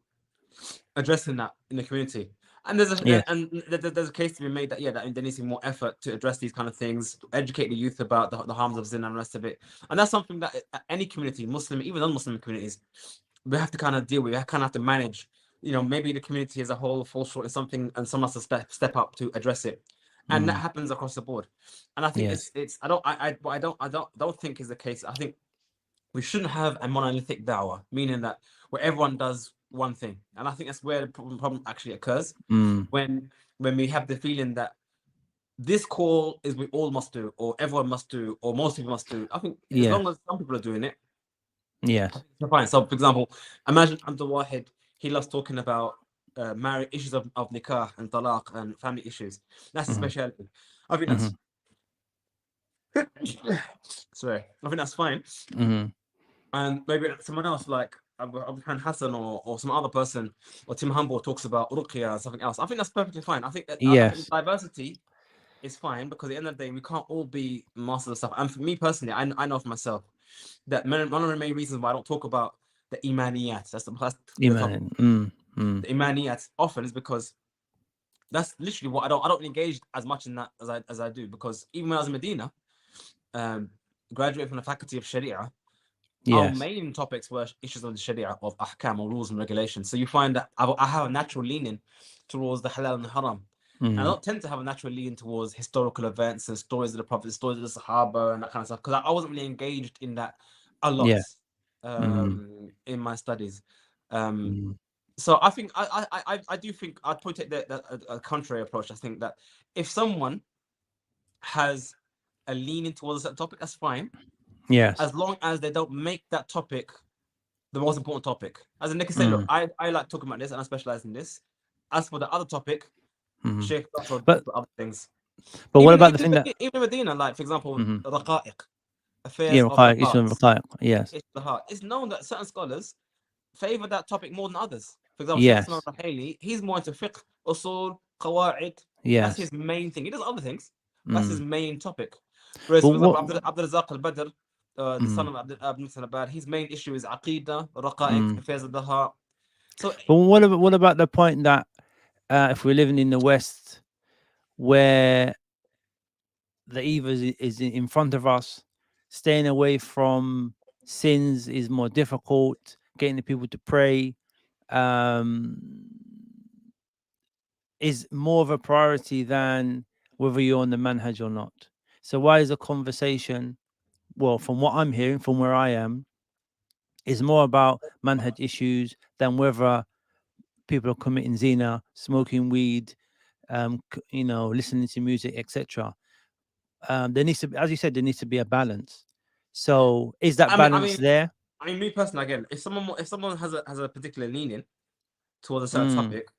addressing that in the community. And Yes. there's a case to be made that that there needs to be more effort to address these kind of things, to educate the youth about the harms of sin and the rest of it. And that's something that any community, Muslim, even non-Muslim communities, we have to kind of deal with. We kind of have to manage. Maybe the community as a whole falls short in something, and someone has to step up to address it. And that happens across the board. And I think Yes. it's I don't think is the case. I think we shouldn't have a monolithic da'wah, meaning that where everyone does one thing. And I think that's where the problem actually occurs when we have the feeling that this call is we all must do, or everyone must do, or most people must do. I think as Yes. long as some people are doing it, I Yes. think it's fine. So, for example, imagine Abdul Wahid, he loves talking about marriage issues of nikah and talaq and family issues. That's his Mhm. speciality. I think Mhm. that's sorry. I think that's fine. Mhm. And maybe someone else like Abu Hassan or some other person or Tim Humble talks about ruqya or something else. I think that's perfectly fine. I think that I think Yes. diversity is fine because at the end of the day we can't all be masters of stuff. And for me personally, I know for myself that one of the main reasons why I don't talk about the imaniyat, that's the topic. Iman. The imaniyat often is because that's literally what I don't engage as much in that as I do, because even when I was in Medina, graduating from the faculty of Sharia, our Yes. main topics were issues of the Sharia, of ahkam or rules and regulations. So you find that I have a natural leaning towards the halal and the haram. And I don't tend to have a natural lean towards historical events and stories of the Prophet, stories of the Sahaba, and that kind of stuff, because I wasn't really engaged in that a lot Yeah. Mm. in my studies. Um, Mm. so I think I do think I'd probably take a contrary approach. I think that if someone has a leaning towards a certain topic, that's fine, Yes. as long as they don't make that topic the most important topic. As in, they can say, look, Mm. I like talking about this and I specialize in this. As for the other topic, Mhm. Sheikh talks about But other things. what about the thing that Even in Medina, like for example, mhm. raqa'iq, Yeah, affairs of the Raqaiq, issue of heart. Raqaiq. Yes. It's known that certain scholars favor that topic more than others. For example, Sheikh Hassan Yes. al-Rahili, he's more into fiqh, usul, qawa'id. That's Yes. his main thing. He does other things, but that's his Mm. main topic. Whereas, But for example, what Abdul Razak al-Badr, the son mm. of Abdul Abad, his main issue is aqidah, raqa'iq, Mm. affairs of the heart. So But what about the point that if we're living in the West where the evil is in front of us, staying away from sins is more difficult, getting the people to pray um, is more of a priority than whether you're on the manhaj or not. So why is a conversation, well, from what I'm hearing, from where I am, is more about manhaj issues than whether people are committing zina, smoking weed, listening to music, etc. There needs to be, as you said, there needs to be a balance. So is that I mean, I balance mean, there? I mean, me personally, again, if someone has a particular leaning towards a certain Mm, topic,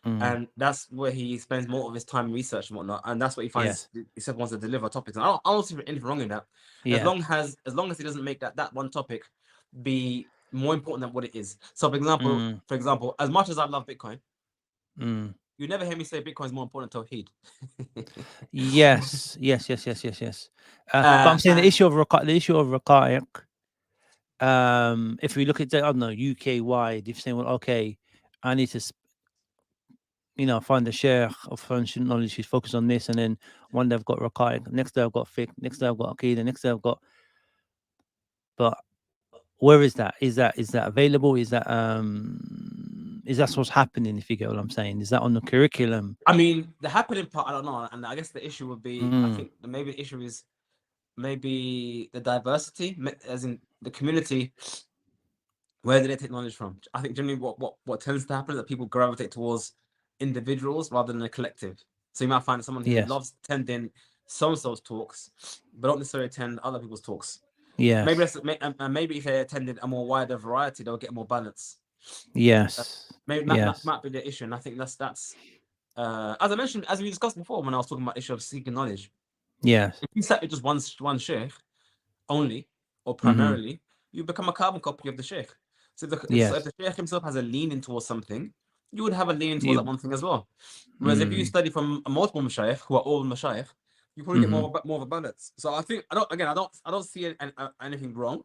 mm, and that's where he spends more of his time research and whatnot, and that's what he finds yes, he said wants to deliver topics. And I don't see anything wrong in that, yeah, as long as he doesn't make that one topic be more important than what it is. So, mm, for example, as much as I love Bitcoin, mm. you never hear me say Bitcoin is more important than Tawheed. Yes, yes, yes, yes, yes, yes. But I'm saying the And issue of Raqaiq, if we look at the, I don't know, UK wide, if saying, well, okay, I need to find the sheikh of financial knowledge who's focused on this, and then one day I've got Raqaiq, next day I've got fiqh, next day I've got Aqidah, next day I've got. But where is that available? Is that what's happening? If you get what I'm saying, is that on the curriculum? I mean, the happening part, I don't know. And I guess the issue would be, I Mm, think maybe the issue is maybe the diversity, as in the community. Where do they take knowledge from? I think generally what tends to happen is that people gravitate towards individuals rather than a collective. So you might find someone who yes, loves attending so-and-so's talks, but don't necessarily attend other people's talks. Maybe yes, maybe if they attended a more wider variety, they'll get more balance. yes, Maybe that yes, might be the issue, and I think that's as I mentioned, as we discussed before when I was talking about the issue of seeking knowledge. yes. If you sat with just one sheikh only or Mm-hmm. primarily, you become a carbon copy of the sheikh. So if Yes. the sheikh himself has a leaning towards something, you would have a leaning towards that You. one thing as well. Whereas if you Mm, study from multiple mashayikh who are all mashayikh, you probably get mm-hmm. more of a balance. So I think I don't see anything wrong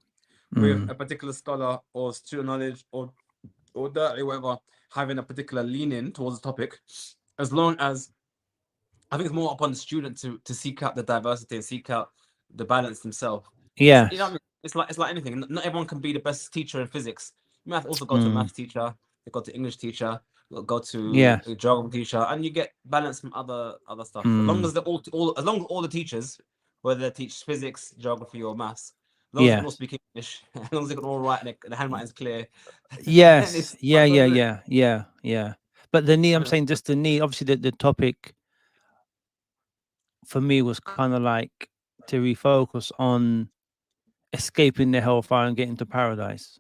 with a particular scholar or student knowledge or that or whatever having a particular leaning towards the topic, as long as I think it's more upon the student to seek out the diversity and seek out the balance themselves. You know what I Yes. mean? It's like anything. Not everyone can be the best teacher in physics. You might also go to a Mm. math teacher, you go to English teacher, you go to Yes. a geography teacher, and you get balance from other stuff. As long Mm. as as long as all the teachers, whether they teach physics, geography, or maths, as long as they can all Yes. speak English, as long as they can all write and the handwriting's clear, then Yes. it's Yeah. might as well Yeah. do it. Yeah. Yeah. Yeah. But the need, I'm saying just the need, obviously the topic for me was kind of like to refocus on escaping the hellfire and getting to paradise.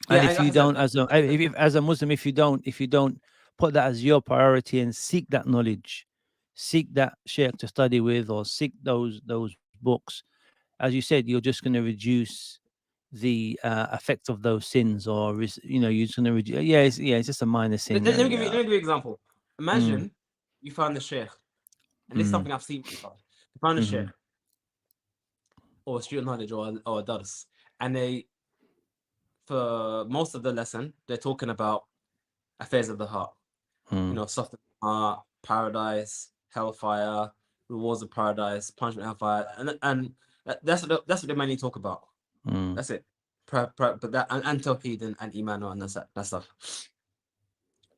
Yeah, And and if like you I said, don't, if as a Muslim, if you don't put that as your priority and seek that knowledge, seek that sheikh to study with, or seek those books, as you said, you're just going to reduce the effect of those sins, or you're just going to reduce. Yeah, it's just a minor sin. let Yeah. me give you an example. Mm, Imagine you found the sheikh, and this is mm, something I've seen before. You found a sheikh mm, or a student knowledge or a dars, and they, for most of the lesson, they're talking about affairs of the heart. You mm, know, soft heart, paradise, hellfire, rewards of paradise, punishment of hellfire, and that's what they mainly talk about. mm. That's it. But that and tawheed and iman and that stuff.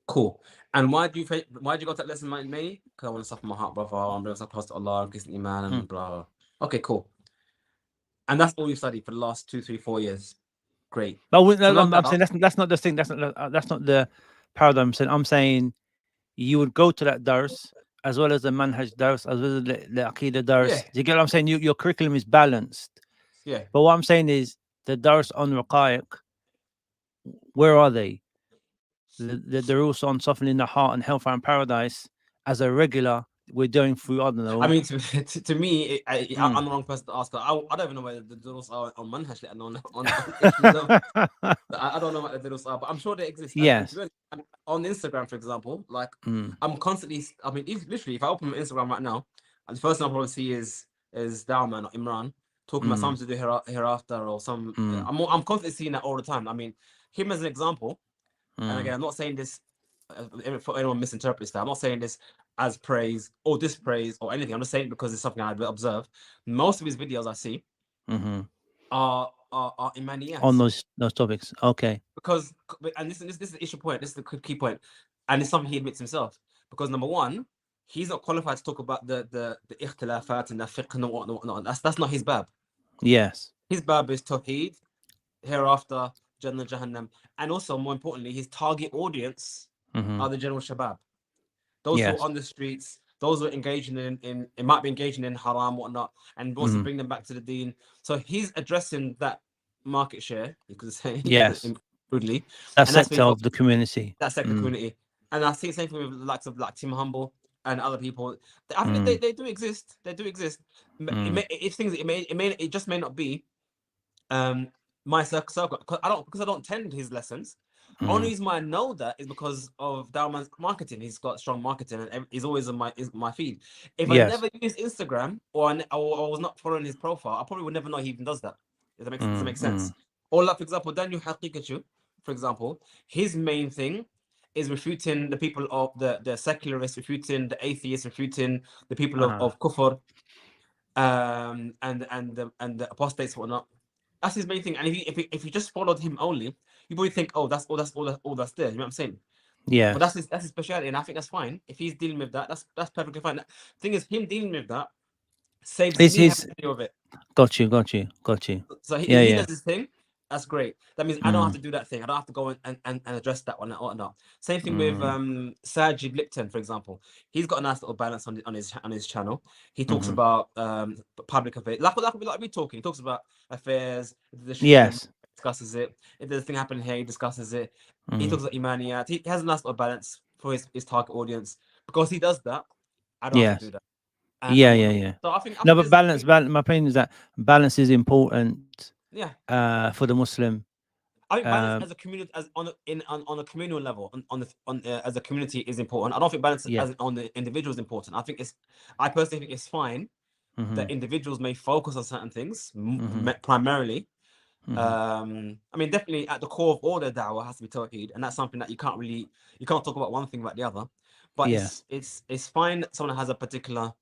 Cool. And why do you go to that lesson, mainly? Because I want to suffer my heart, brother. I'm bringing myself close to Allah, increasing iman, Mm. and blah, blah. Okay, cool. And that's all you studied for the last 2, 3, 4 years. Great. But So no I'm doubt, saying that's not the thing. That's not the paradigm. I'm saying you would go to that dars as well as the manhaj dars, as well as the aqidah yeah, dars. Do you get what I'm saying? Your curriculum is balanced. yeah. But what I'm saying is the dars on raqaiq, where are they? They're also on softening the heart and hellfire and paradise as a regular. We're going through, I don't I know. mean, to me, I'm Mm. the wrong person to ask. I don't even know where the doodles are on manhaj, let alone on issues of. I don't know what the doodles are, but I'm sure they exist. And to Yes. be honest, on Instagram, for example, like Mm. I'm constantly. I mean, literally, if I open my Instagram right now, and the first thing I'll probably see is Dawman or Imran talking about Mm. something to do hereafter or some. Mm. I'm constantly seeing that all the time. I mean, him as an example. And Mm. again, I'm not saying this for anyone misinterprets that. I'm not saying this as praise or dispraise or anything. I'm just saying it because it's something I observe. Most of his videos I see Mm-hmm. are On imaniyats those topics. Okay. because and this is the issue point. This is the key point, and it's something he admits himself. Because number one, he's not qualified to talk about the ikhtilafat and the fiqh and whatnot. That's not his bab. Yes. His bab is tawheed, hereafter, Jannah, Jahannam, and also more importantly, his target audience Mm-hmm. are the general shabab. Those who are Yes. on the streets, those who are engaging in it might be engaging in haram, whatnot, and wants to Mm-hmm. bring them back to the deen. So he's addressing that market share, you could say, Yes. crudely, That and that's sector been of the community. that sector Mm. community. And I see the same thing with the likes of like Tim Humble and other people. I think Mm. they do exist. They do exist. Mm. It just may not be my circle because I don't attend his lessons. Only Mm. reason why I know that is because of Dalman's marketing. He's got strong marketing and he's always on my feed. If I Yes. never used Instagram or was not following his profile, I probably would never know he even does that. Does that Mm. make sense? Mm. Or like for example, Daniel Haqiqatu, for example, his main thing is refuting the people of the secularists, refuting the atheists, refuting the people Uh-huh. of kufr, and the apostates and whatnot. That's his main thing. And if you just followed him only, you probably think, oh, all that's there. You know what I'm saying? But Yes. that's his specialty, and I think that's fine. If he's dealing with that, that's perfectly fine. The thing is, him dealing with that saves This me having is to deal with it. got you. Got you. Got you. So Yeah. he Yeah. does his thing. That's great. That means I don't have Mm. to do that thing. I don't have to go and address that one or whatnot. Same thing with Mm. Sajid Lipton, for example. He's got a nice little balance on his channel. He talks Mm-hmm. about public affairs, like we talking. He talks about affairs. If there's a shooting, he Yes. discusses it. If there's a thing happening here, he discusses it. He Mm. talks about Imaniyat. He has a nice little balance for his target audience. Because he does that, I don't have to do Yes. that. Yeah. And Yeah. whatnot. Yeah. So I No, think but there's balance. My opinion is that balance is important yeah. for the Muslim. I think balance Um. as a community, as on a communal level, as a community is important. I don't think balance Yeah. as on the individual is important. I personally think it's fine Mm-hmm. that individuals may focus on certain things Mm-hmm. primarily, I mean, definitely at the core of all the da'wah has to be tawheed, and that's something that you can't talk about one thing about the other. But Yes. it's fine that someone has a particular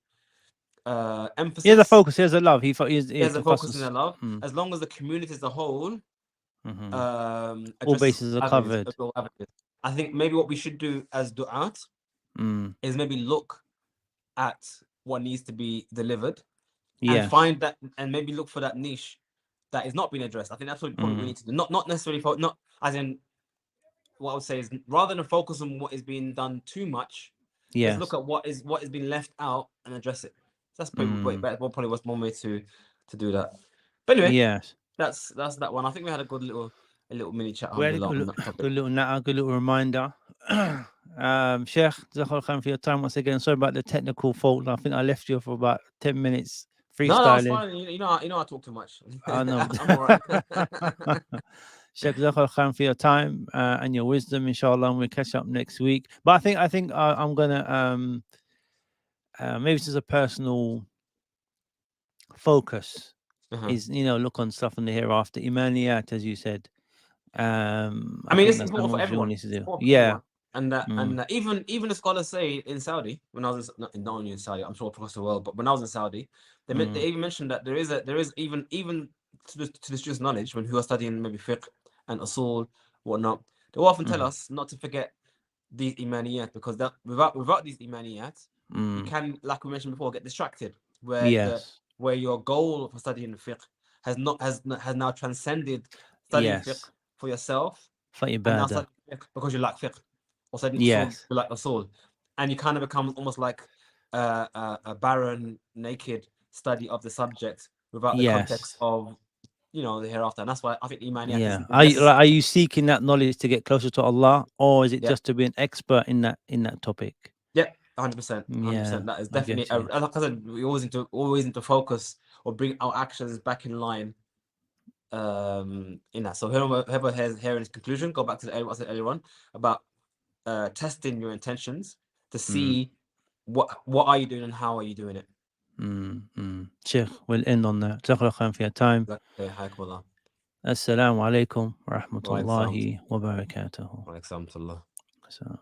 He has a emphasis. focus. He has a love. He There's a focus in tafassus. their love, as long as the community as a whole All addresses bases are avenues, covered. all avenues. I think maybe what we should do as du'at is maybe look at what needs to be delivered and Yes. find that, and maybe look for that niche that is not being addressed. I think that's what probably we need to do. Not necessarily not as in, what I would say is, rather than focus on what is being done too much, let's look Yes. at what is being left out and address it. So that's probably was one way to do that. But anyway, Yes. that's that one. I think we had a little mini chat, We had a alhamdulillah, on that topic. good little natter, good little reminder. Sheikh, Jazakallah khair for your time once again. Sorry about the technical fault. I think I left you for about 10 minutes No, it's freestyling. fine. You know I talk too much. I know. I'm all right. Sheikh, Jazakallah khair for your time and your wisdom, inshallah. And we'll catch up next week. But I think I'm gonna maybe this is a personal focus. Is look on stuff in the hereafter, imaniyat, as you said. I I mean, think it's that's important something for which we all everyone. need to It's do. important for Yeah. everyone. And even the scholars say in Saudi, when I was not only in Saudi, I'm sure across the world, but when I was in Saudi, they even mentioned that there is even to the students' knowledge, when who are studying maybe fiqh and usul, whatnot, they will often tell us not to forget these imaniyat, because that without these imaniyat, you can, like we mentioned before, get distracted, Yes. where your goal for studying fiqh has now transcended studying fiqh Yes. for yourself, For and now ibadah. studying fiqh because you like fiqh, or studying usul Yes. you like usul, and you kind of become almost like a barren, naked study of the subject without the context Yes. of the hereafter. And that's why I think imaniyat Yeah. is necessary. Are you seeking that knowledge to get closer to Allah, or is it Yeah. just to be an expert in that topic? Yeah, 100%, Yeah, 100%. That is I definitely, get you. like I said, we always need to focus or bring our actions back in line. In that. So whoever has here in his conclusion, go back to what I said earlier on about testing your intentions to see what are you doing and how are you doing it. Sheikh, we'll end on that. Jazakallah khair for your time. Hayakumullah. Assalamu alaikum wa Wa alaikum rahmatullahi wa barakatuhu. salam. So.